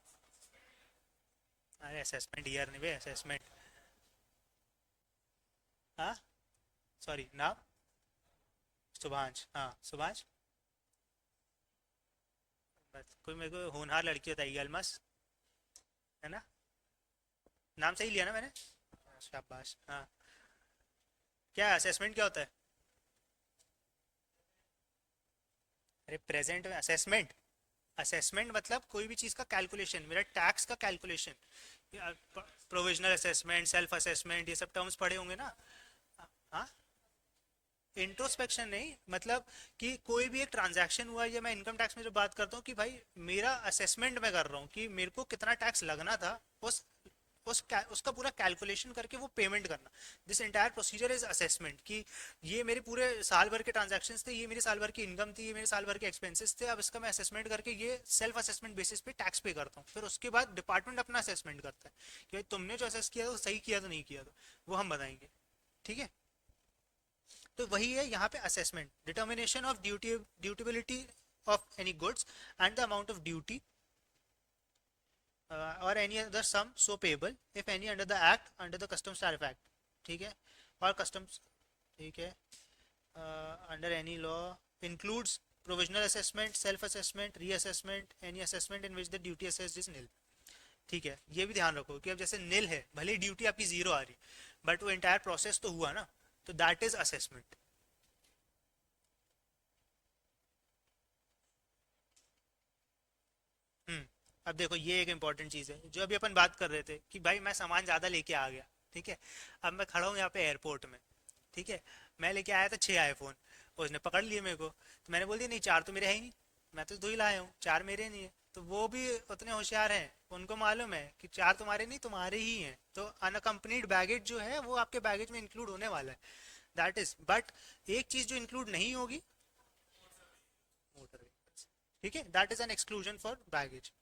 अरे असेसमेंट ईयर नहीं भाई, असेसमेंट। हाँ, सॉरी नाम सुभाष, हाँ सुभाष। बस कोई मेरे को होनहार लड़की बताइए, अलमस, है ना। नाम सही लिया ना मैंने, शाबाश। हाँ, क्या असेसमेंट क्या होता है। अरे प्रेजेंट में असेसमेंट, असेसमेंट मतलब कोई भी चीज़ का कैलकुलेशन, मेरा टैक्स का calculation, provisional assessment, self assessment, ये सब टर्म्स पढ़े होंगे ना। हाँ, इंट्रोस्पेक्शन नहीं, मतलब कि कोई भी एक ट्रांजैक्शन हुआ, या मैं इनकम टैक्स में जो बात करता हूँ कि भाई मेरा असेसमेंट मैं कर रहा हूँ कि मेरे को कितना टैक्स लगना था, उसका पूरा कैलकुलेशन करके वो पेमेंट करना। This entire procedure is assessment, कि ये मेरे पूरे साल भर के ट्रांजैक्शंस थे, ये मेरी साल भर की इनकम थी, ये मेरे साल भर के एक्सपेंसेस थे, अब इसका मैं असेसमेंट करके ये सेल्फ असेसमेंट बेसिस पे टैक्स पे करता हूँ। फिर उसके बाद डिपार्टमेंट अपना असेसमेंट करता है कि भाई तुमने जो असेस किया तो सही किया तो नहीं किया, तो वो हम बताएंगे, ठीक है। तो वही है यहाँ पे assessment, determination of dutiability of any goods and the amount of duty और any other sum so payable if any under the act, under the Customs Tariff Act, ठीक है, और कस्टम्स, ठीक है, under any law includes provisional assessment, self assessment, reassessment, any assessment in which the duty assessed is nil, ठीक है। ये भी ध्यान रखो कि अब जैसे निल है, भले ड्यूटी आपकी जीरो आ रही, बट वो एंटायर प्रोसेस तो हुआ ना, तो दैट इज असेसमेंट। अब देखो ये एक इंपॉर्टेंट चीज़ है जो अभी अपन बात कर रहे थे कि भाई मैं सामान ज़्यादा लेके आ गया, ठीक है। अब मैं खड़ा हूँ यहाँ पे एयरपोर्ट में, ठीक है, मैं लेके आया था 6 आईफोन, उसने पकड़ लिए मेरे को, तो मैंने बोल दिया नहीं, 4 तो मेरे है ही नहीं, मैं तो 2 ही लाया हूँ, 4 मेरे नहीं है। तो वो भी उतने होशियार हैं, उनको मालूम है कि 4 तुम्हारे नहीं, तुम्हारे ही हैं, तो अनकम्पनीड बैगेज जो है वो आपके बैगेज में इंक्लूड होने वाला है, दैट इज। बट एक चीज़ जो इंक्लूड नहीं होगी, मोटर व्हीकल्स, ठीक है, that is an exclusion for baggage.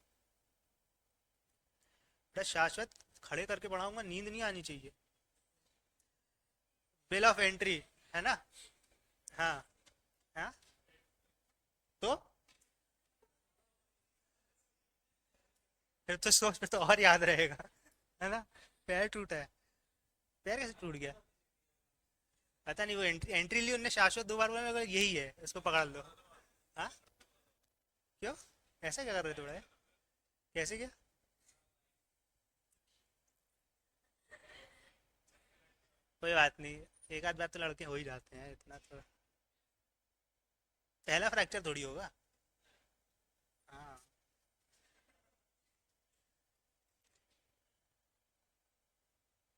बड़ा शाश्वत खड़े करके पढ़ाऊंगा, नींद नहीं आनी चाहिए। बिल ऑफ एंट्री, है ना। हाँ, हाँ, तो फिर तो सोच, फिर तो और याद रहेगा, है ना। पैर टूटा है, पैर कैसे टूट गया, पता नहीं, वो एंट्री एंट्री ली उनने, शाश्वत 2 बार बोला, मैं बोला, यही है, इसको पकड़ लो। हाँ, क्यों, ऐसा क्या कर रहे थे थोड़ा, कैसे क्या। कोई बात नहीं, एक आध बार तो लड़के हो ही जाते हैं, इतना तो पहला फ्रैक्चर थोड़ी होगा। हाँ,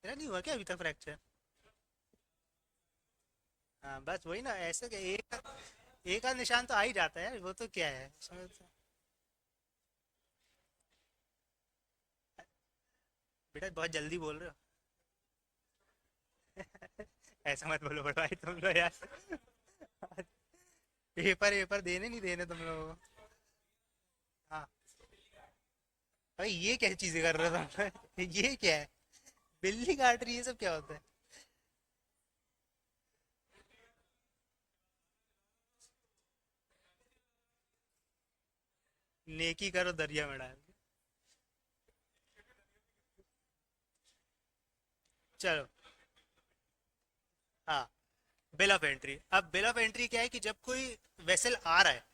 तेरा नहीं हुआ क्या अभी तक फ्रैक्चर। हाँ बस वही ना, ऐसे क्या, एक आध निशान तो आ ही जाता है, वो तो क्या है उसमें बेटा बहुत जल्दी बोल रहे हो। ऐसा मत बोलो बड़ा भाई तुम लोग यार। पेपर वेपर देने नहीं देने तुम लोगों को। हाँ, भाई ये क्या चीजें कर रहे हो तुम लोग? ये क्या है, बिल्ली काट रही है, सब क्या होता है। नेकी करो दरिया में डाल। चलो, हाँ, बिल ऑफ एंट्री। अब बिल ऑफ एंट्री क्या है कि जब कोई वेसल आ रहा है,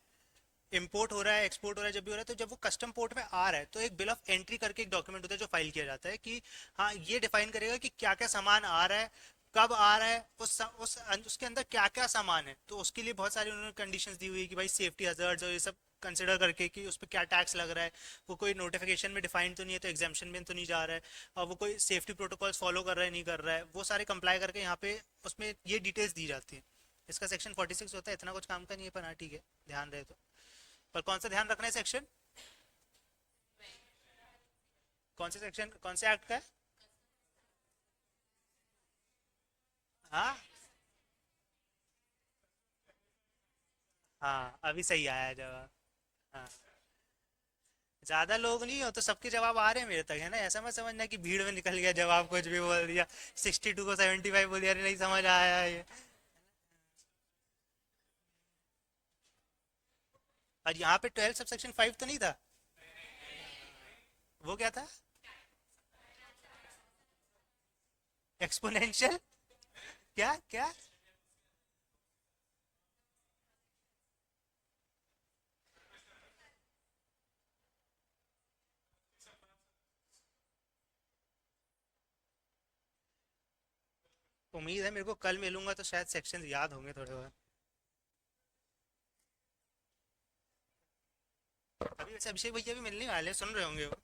इंपोर्ट हो रहा है, एक्सपोर्ट हो रहा है, जब भी हो रहा है, तो जब वो कस्टम पोर्ट में आ रहा है तो एक बिल ऑफ एंट्री करके एक डॉक्यूमेंट होता है जो फाइल किया जाता है कि हाँ ये डिफाइन करेगा कि क्या क्या सामान आ रहा है, कब आ रहा है, उसके अंदर क्या क्या सामान है। तो उसके लिए बहुत सारी उन्होंने कंडीशंस दी हुई है कि भाई सेफ्टी हजार्ड्स और ये सब कंसिडर करके कि उस पर क्या टैक्स लग रहा है, वो कोई नोटिफिकेशन में डिफाइंड तो नहीं है, तो एग्जामेशन में तो नहीं जा रहा है, और वो कोई सेफ्टी प्रोटोकॉल्स फॉलो कर रहा है नहीं कर रहा है, वो सारे कंप्लाई करके यहाँ पे उसमें ये डिटेल्स दी जाती है। इसका सेक्शन 46 होता है, इतना कुछ काम का नहीं है, पर हाँ ठीक है, ध्यान रहे तो। पर कौन सा ध्यान रखना है सेक्शन, कौन से सेक्शन, कौन से एक्ट का है? हाँ हाँ, अभी सही आया है जवाब। हाँ, ज्यादा लोग नहीं हो तो सबके जवाब आ रहे हैं मेरे तक, है ना? ऐसा मत समझना कि भीड़ में निकल गया जवाब, कुछ भी बोल दिया। 62 को 75 बोल दिया, अरे नहीं समझ आया ये। और यहाँ पे 12 सबसेक्शन 5 तो नहीं था? वो क्या था? एक्सपोनेंशियल? क्या क्या? उम्मीद है मेरे को कल मिलूंगा तो शायद सेक्शन याद होंगे थोड़े बहुत। अभी वैसे अभिषेक भैया भी मिलने वाले हैं, सुन रहे होंगे वो।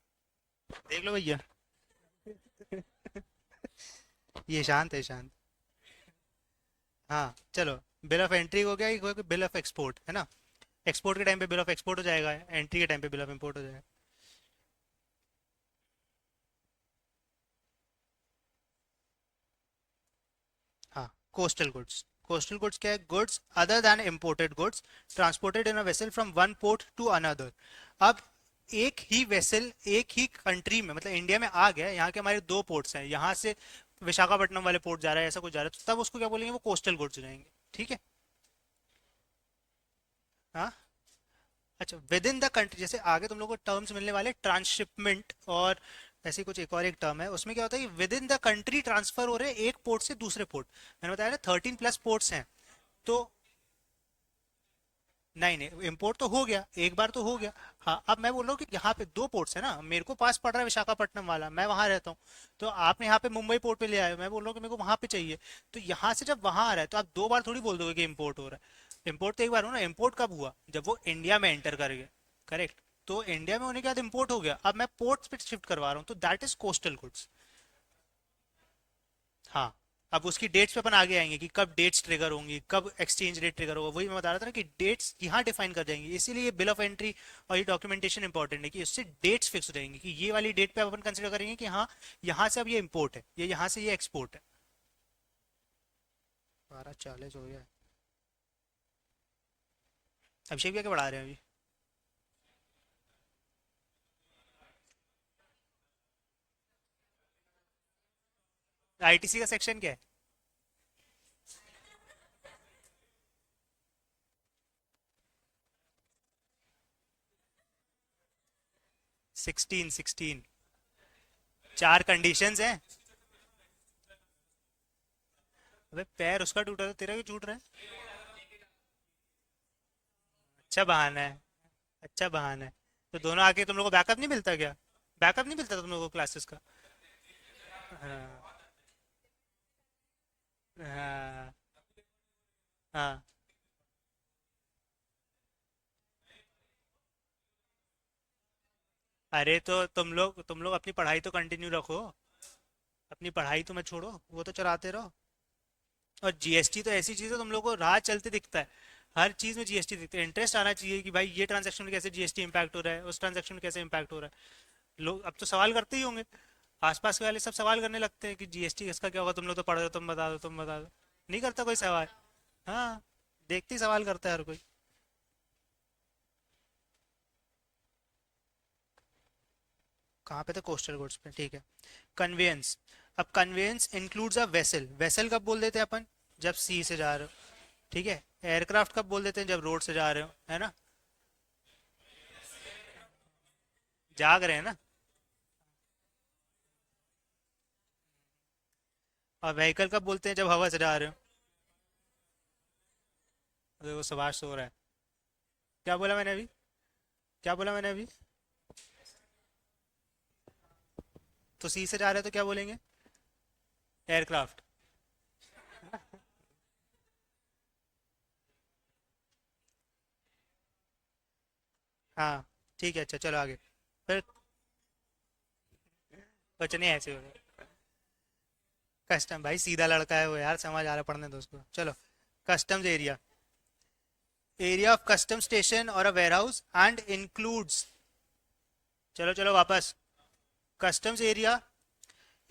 देख लो भैया। ये शांत है, शांत। हाँ चलो। बिल ऑफ एंट्री हो गया, एक हो गया बिल ऑफ एक्सपोर्ट, है ना? एक्सपोर्ट के टाइम पे बिल ऑफ एक्सपोर्ट हो जाएगा, एंट्री के टाइम पे बिल ऑफ इंपोर्ट हो जाएगा। हाँ, कोस्टल गुड्स। कोस्टल गुड्स क्या है? Goods other than imported goods transported in a vessel from one port to another. अब एक ही वेसल एक ही कंट्री में, मतलब इंडिया में आ गया, यहाँ के हमारे दो पोर्ट्स हैं, यहाँ से विशाखापट्टनम वाले पोर्ट जा रहा है, ऐसा कुछ जा रहा है, तो तब उसको क्या बोलेंगे? वो कोस्टल गुड्स हो जाएंगे। ठीक है? हाँ। अच्छा, विद इन द कंट्री, जैसे आगे तुम लोग को टर्म्स मिलने वाले, ट्रांसशिपमेंट और ऐसी कुछ एक और एक टर्म है, उसमें क्या होता है कि with in the country transfer हो रहे हैं एक पोर्ट से दूसरे पोर्ट। मैंने बताया ना 13 प्लस पोर्ट्स हैं। तो नहीं नहीं, इम्पोर्ट तो हो गया, एक बार तो हो गया। हाँ, अब मैं बोल रहा हूँ कि यहाँ पे दो पोर्ट्स है ना, मेरे को पास पड़ रहा है विशाखापट्टनम वाला, मैं वहां रहता हूँ। तो आपने यहाँ पे मुंबई पोर्ट पे ले आए हो, मैं बोल रहा हूँ कि मेरे को वहां पे चाहिए। तो यहाँ से जब वहां आ रहा है तो आप दो बार थोड़ी बोल दोगे कि इम्पोर्ट हो रहा है। इम्पोर्ट तो एक बार हो ना, इम्पोर्ट कब हुआ? जब वो इंडिया में एंटर कर गया। करेक्ट। तो इंडिया में होने के बाद इम्पोर्ट हो गया, अब मैं पोर्ट्स पे शिफ्ट करवा रहा हूँ, तो दैट इज कोस्टल गुड्स। हाँ। अब उसकी डेट्स पे अपन आगे आएंगे कि कब डेट्स ट्रिगर होंगी, कब एक्सचेंज रेट ट्रिगर होगा, वही मैं बता रहा था ना कि डेट्स यहाँ डिफाइन कर जाएंगी, इसीलिए ये बिल ऑफ एंट्री और ये डॉक्यूमेंटेशन इंपॉर्टेंट है कि उससे डेट्स फिक्स हो जाएंगी कि ये वाली डेट पे अपन कंसिडर करेंगे कि हाँ, यहाँ से अब ये इम्पोर्ट है, ये यहाँ से ये एक्सपोर्ट है। 12:40 हो गया। अभिषेक भैया क्या पढ़ा रहे हैं अभी? आईटीसी का सेक्शन क्या है? 16 16। चार कंडीशंस हैं। अबे पैर उसका टूटा तो तेरा क्यों टूट रहा है? अच्छा बहाना है। अच्छा बहाना है। तो दोनों आके तुम लोग को बैकअप नहीं मिलता क्या? बैकअप नहीं मिलता तुम लोगों को क्लासेस का? हाँ हाँ हाँ। अरे तो तुम लोग अपनी पढ़ाई तो कंटिन्यू रखो। अपनी पढ़ाई तो मत छोड़ो, वो तो चलाते रहो। और जीएसटी तो ऐसी चीज़ है, तुम लोग को राह चलते दिखता है। हर चीज़ में जीएसटी दिखता है, इंटरेस्ट आना चाहिए कि भाई ये ट्रांजैक्शन में कैसे जीएसटी इम्पैक्ट हो रहा है, उस ट्रांजैक्शन में कैसे इम्पैक्ट हो रहा है। लोग अब तो सवाल करते ही होंगे। आसपास के वाले सब सवाल करने लगते हैं कि जीएसटी इसका क्या होगा, तुम लोग तो पढ़ रहे हो, तुम बता दो, तुम बता दो। नहीं करता कोई सवाल। हाँ, देखते ही सवाल करता है हर कोई। कहाँ पे थे? कोस्टल गुड्स पे, ठीक है। कन्वेंस। अब conveyance includes a vessel. Vessel कब बोल देते हैं अपन? जब सी से जा रहे हो। ठीक है। एयरक्राफ्ट कब बोल देते हैं? जब रोड से जा रहे हो, है ना? जाग रहे हैं ना? और व्हीकल कब बोलते हैं? जब हवा से जा रहे हो। अरे वो सुभाष सो रहा है। क्या बोला मैंने अभी? क्या बोला मैंने अभी? तो सी से जा रहे हो तो क्या बोलेंगे? एयरक्राफ्ट। हाँ ठीक है, अच्छा चलो आगे। फिर कुछ नहीं, ऐसे हो गया। कस्टम भाई सीधा लड़का है वो यार, समझ आ रहा है, पढ़ने दो उसको, चलो। Customs area. Area of custom station और अ वेयर हाउस एंड इंक्लूड्स। चलो चलो वापस। कस्टम्स एरिया,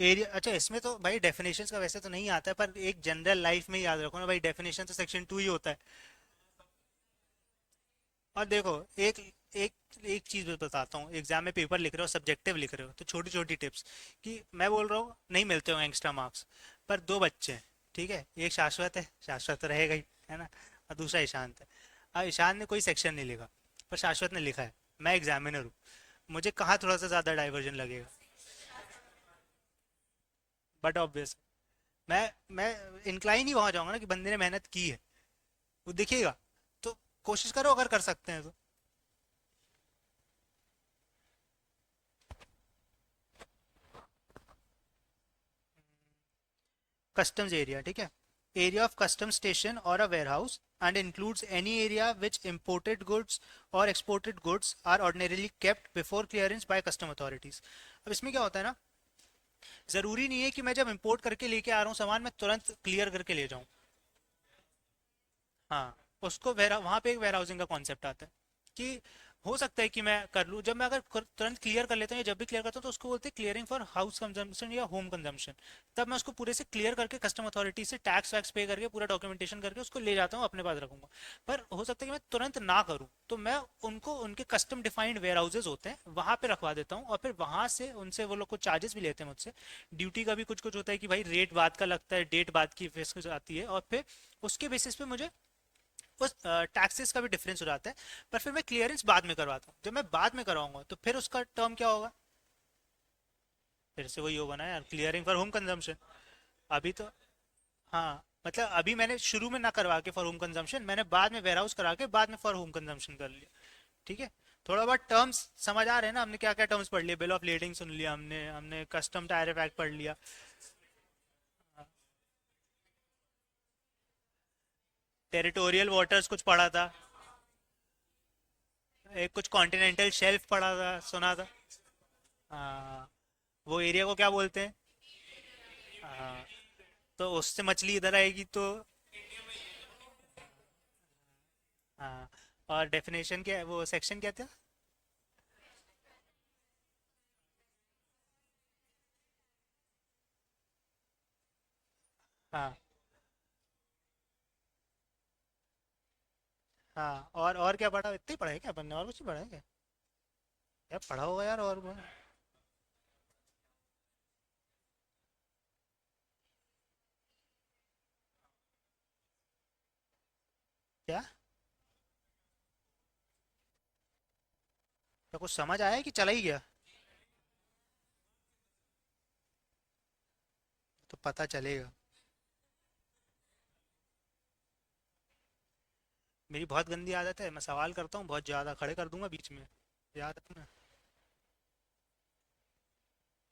एरिया अच्छा इसमें तो भाई डेफिनेशंस का वैसे तो नहीं आता है, पर एक जनरल लाइफ में याद रखो ना भाई, डेफिनेशन तो सेक्शन 2 ही होता है। और देखो, एक एक एक चीज बताता हूँ, एग्जाम में पेपर लिख रहे हो, सब्जेक्टिव लिख रहे हो, तो छोटी छोटी टिप्स कि मैं बोल रहा हूँ नहीं मिलते हो एक्स्ट्रा मार्क्स, पर दो बच्चे हैं, ठीक है, एक शाश्वत है, शाश्वत तो रहेगा ही, है ना, और दूसरा ईशांत है। अब ईशांत ने कोई सेक्शन नहीं लिखा, पर शाश्वत ने लिखा है, मैं एग्जामिनर हूँ, मुझे कहाँ थोड़ा सा ज़्यादा डाइवर्जन लगेगा? बट ऑब्वियस, मैं इंक्लाइन ही वहां जाऊंगा ना कि बंदे ने मेहनत की है, वो दिखेगा, तो कोशिश करो अगर कर सकते हैं तो। कस्टम्स एरिया, ठीक है, एरिया ऑफ कस्टम स्टेशन और a warehouse and includes any area which imported goods और exported goods are ordinarily kept before clearance by custom authorities. अब इसमें क्या होता है ना, जरूरी नहीं है कि मैं जब इंपोर्ट करके लेके आ रहा हूँ सामान, मैं तुरंत क्लियर करके ले जाऊँ। हाँ, उसको वहाँ पे एक वेयर हाउसिंग का कॉन्सेप्ट आता है कि हो सकता है कि मैं कर लूँ, जब मैं अगर तुरंत क्लियर कर लेता हूँ या जब भी क्लियर करता हूँ, तो उसको बोलते हैं क्लियरिंग फॉर हाउस कंजम्पशन या होम कंजम्पशन। तब मैं उसको पूरे से क्लियर करके कस्टम अथॉरिटी से टैक्स वैक्स पे करके पूरा डॉक्यूमेंटेशन करके उसको ले जाता हूँ, अपने पास रखूंगा। पर हो सकता है कि मैं तुरंत ना करूँ, तो मैं उनको उनके कस्टम डिफाइंड वेयर हाउसेज होते हैं वहाँ पे रखवा देता हूँ, और फिर वहाँ से उनसे वो लोग को चार्जेस भी लेते हैं मुझसे, ड्यूटी का भी कुछ कुछ होता है कि भाई रेट बाद का लगता है, डेट बाद की फीस आती है, और फिर उसके बेसिस पे मुझे उस टैक्सेस का भी डिफरेंस हो जाता है। पर फिर मैं क्लियरेंस बाद में करवाता हूँ, जब मैं बाद में करवाऊंगा तो फिर उसका टर्म क्या होगा, फिर से वही होगा ना यार, क्लियरिंग फॉर होम कंजम्पशन। अभी तो, हाँ मतलब अभी मैंने शुरू में ना करवा के फॉर होम कंजम्पशन, मैंने बाद में वेयर हाउस करा के बाद में फॉर होम कंजम्पशन कर लिया, ठीक है। थोड़ा बहुत टर्म्स समझ आ रहे हैं ना, हमने क्या क्या टर्म्स पढ़ लिए, बिल ऑफ लेडिंग सुन लिया हमने हमने कस्टम टैरिफ एक्ट पढ़ लिया। टेरिटोरियल वाटर्स कुछ पढ़ा था, एक कुछ कॉन्टिनेंटल शेल्फ पढ़ा था, सुना था। हाँ, वो एरिया को क्या बोलते हैं? हाँ, तो उससे मछली इधर आएगी तो। हाँ, और डेफिनेशन क्या है, वो सेक्शन क्या था? हाँ हाँ, और क्या पढ़ा, इतना ही पढ़ा है क्या अपन ने, और कुछ नहीं पढ़ा है क्या? क्या पढ़ा होगा यार और क्या? क्या कुछ समझ आया कि चला ही गया? तो पता चलेगा। मेरी बहुत गंदी आदत है, मैं सवाल करता हूँ बहुत ज़्यादा, खड़े कर दूंगा बीच में, याद रखना।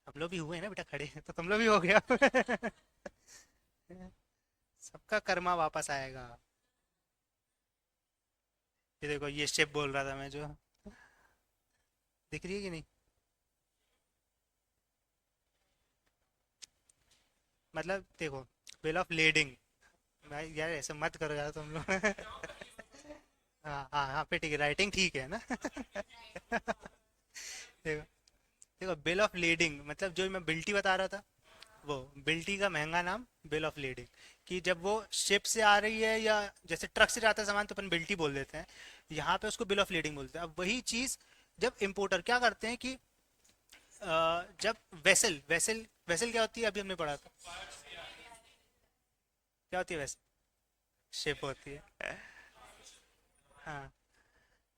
हम लोग भी हुए हैं ना बेटा खड़े, तो तुम लोग भी हो गया। सबका कर्मा वापस आएगा। ये देखो, ये शेप बोल रहा था मैं जो, दिख रही है कि नहीं? मतलब देखो, बिल ऑफ लेडिंग, भाई यार ऐसे मत करो यार तुम लोग। हाँ हाँ हाँ, पे ठीक है, राइटिंग ठीक है ना? देखो, देखो बिल ऑफ लेडिंग मतलब जो मैं बिल्टी बता रहा था, वो बिल्टी का महंगा नाम बिल ऑफ लेडिंग, कि जब वो शिप से आ रही है या जैसे ट्रक से जाता है सामान तो अपन बिल्टी बोल देते हैं, यहाँ पे उसको बिल ऑफ लेडिंग बोलते हैं। अब वही चीज़ जब इम्पोर्टर क्या करते हैं कि जब वेसल वेसल वेसल क्या होती है, अभी हमने पढ़ा था, क्या होती है वेसल? शिप होती है। हाँ,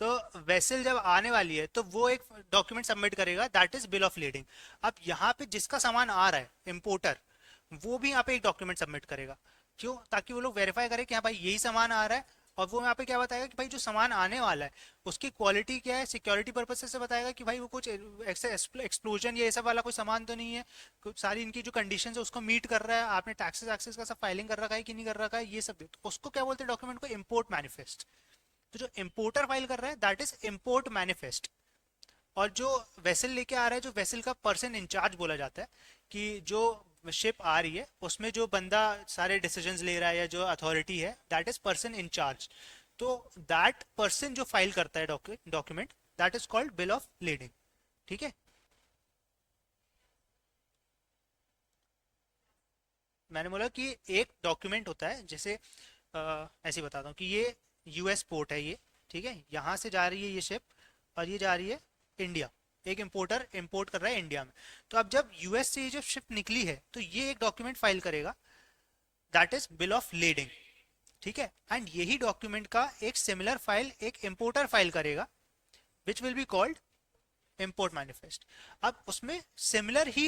तो वेसल जब आने वाली है तो वो एक डॉक्यूमेंट सबमिट करेगा, that is bill of leading. अब यहाँ पे जिसका सामान आ रहा है इम्पोर्टर, वो भी यहाँ पे एक डॉक्यूमेंट सबमिट करेगा, क्यों? ताकि वो लोग वेरीफाई करें कि हाँ भाई यही सामान आ रहा है, और वो यहाँ पे क्या बताएगा कि भाई जो सामान आने वाला है उसकी क्वालिटी क्या है, सिक्योरिटी पर्पज से बताएगा कि भाई वो कुछ ऐसे एक्सप्लोजन या ये सब वाला कोई सामान तो नहीं है, कुछ सारी इनकी जो कंडीशन है उसको मीट कर रहा है, आपने टैक्सेस वैक्सेस का सब फाइलिंग कर रखा है कि नहीं कर रखा है, ये सब तो उसको क्या बोलते हैं डॉक्यूमेंट को, इम्पोर्ट मैनिफेस्ट। तो जो इम्पोर्टर फाइल कर रहा है दैट इज इम्पोर्ट मैनिफेस्ट। और जो वेसल लेके आ रहा है, जो वेसल का पर्सन इंचार्ज बोला जाता है, कि जो शिप आ रही है उसमें जो बंदा सारे डिसीजंस ले रहा है या जो अथॉरिटी है, दैट इज पर्सन इंचार्ज। तो दैट पर्सन जो फाइल करता है document, that is called bill of leading, ठीक है। मैंने बोला कि एक डॉक्यूमेंट होता है, जैसे ऐसे ही बताता हूँ कि ये यूएस पोर्ट है ये, ठीक है, यहाँ से जा रही है ये शिप और ये जा रही है इंडिया। एक इंपोर्टर इंपोर्ट कर रहा है इंडिया में। तो अब जब यूएस से ये जो शिप निकली है तो ये एक डॉक्यूमेंट फाइल करेगा, that is bill of lading, ठीक है। एंड यही डॉक्यूमेंट का एक सिमिलर फाइल एक इंपोर्टर फाइल करेगा, which will be called import manifest. अब उसमें सिमिलर ही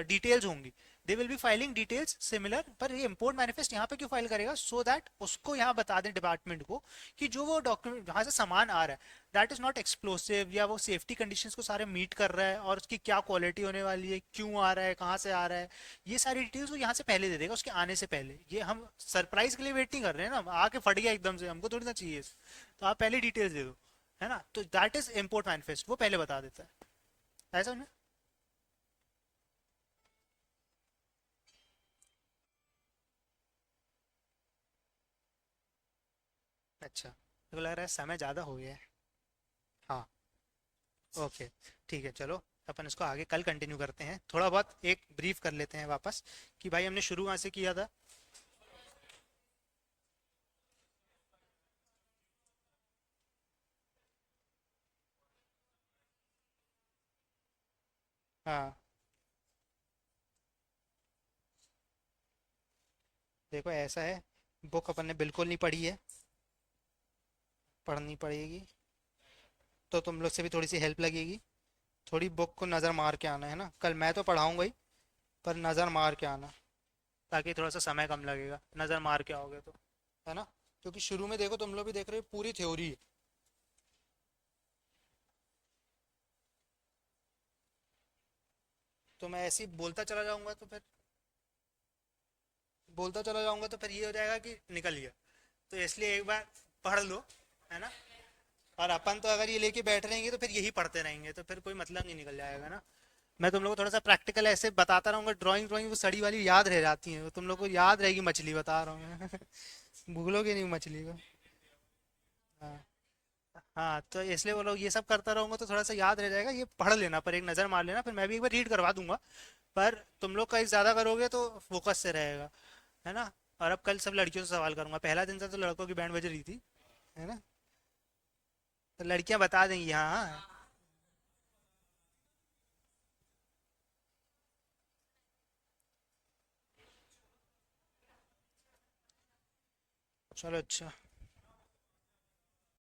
डिटेल्स होंगी, they will be filing details similar, पर ये इम्पोर्ट मैनिफेस्ट यहाँ पे क्यों फाइल करेगा, सो दैट उसको यहाँ बता दें डिपार्टमेंट को कि जो वो डॉक्यूमेंट जहाँ से सामान आ रहा है दैट इज नॉट एक्सप्लोसिव, या वो सेफ्टी कंडीशंस को सारे मीट कर रहा है, और उसकी क्या क्वालिटी होने वाली है, क्यों आ रहा है, कहाँ से आ रहा है, ये सारी डिटेल्स वो यहाँ से पहले दे देगा, उसके आने से पहले। ये हम सरप्राइज के लिए वेट नहीं कर रहे हैं ना, आके फट गया एकदम से, हमको थोड़ी ना चाहिए, तो आप पहले डिटेल्स दे दो, है ना। तो दैट इज इम्पोर्ट मैनिफेस्ट, वो पहले बता देता है, ऐसा ना। अच्छा, मेरे को लग रहा है समय ज़्यादा हो गया है। हाँ, ओके, ठीक है, चलो अपन इसको आगे कल कंटिन्यू करते हैं। थोड़ा बहुत एक ब्रीफ कर लेते हैं वापस कि भाई हमने शुरू कहाँ से किया था। हाँ, देखो ऐसा है, बुक अपन ने बिल्कुल नहीं पढ़ी है, पढ़नी पड़ेगी, तो तुम लोग से भी थोड़ी सी हेल्प लगेगी। थोड़ी बुक को नज़र मार के आना है ना, कल मैं तो पढ़ाऊंगा ही, पर नज़र मार के आना, ताकि थोड़ा सा समय कम लगेगा नज़र मार के आओगे तो, है ना। क्योंकि शुरू में देखो तुम लोग भी देख रहे हो पूरी थ्योरी है। तो मैं ऐसे ही बोलता चला जाऊंगा तो फिर ये हो जाएगा कि निकल गया। तो इसलिए एक बार पढ़ लो, है ना। और अपन तो अगर ये लेके बैठ रहेंगे तो फिर यही पढ़ते रहेंगे, तो फिर कोई मतलब नहीं, निकल जाएगा ना। मैं तुम लोग को थोड़ा सा प्रैक्टिकल ऐसे बताता रहूंगा, ड्राइंग ड्राइंग वो सड़ी वाली याद रह जाती है, वो तुम लोग को याद रहेगी, मछली बता रहा हूँ मैं भूलोगे नहीं मछली को। हाँ, हाँ, तो इसलिए वो लोग ये सब करता रहूंगा तो थोड़ा सा याद रह जाएगा, ये पढ़ लेना, पर एक नज़र मार लेना, फिर मैं भी एक बार रीड करवा दूंगा। पर तुम लोग का एक ज़्यादा करोगे तो फोकस से रहेगा, है ना। और अब कल सब लड़कियों से सवाल करूंगा, पहला दिन था तो लड़कों की बैंड बज रही थी, है ना। तो लड़कियां बता देंगी, हाँ हाँ। चलो अच्छा।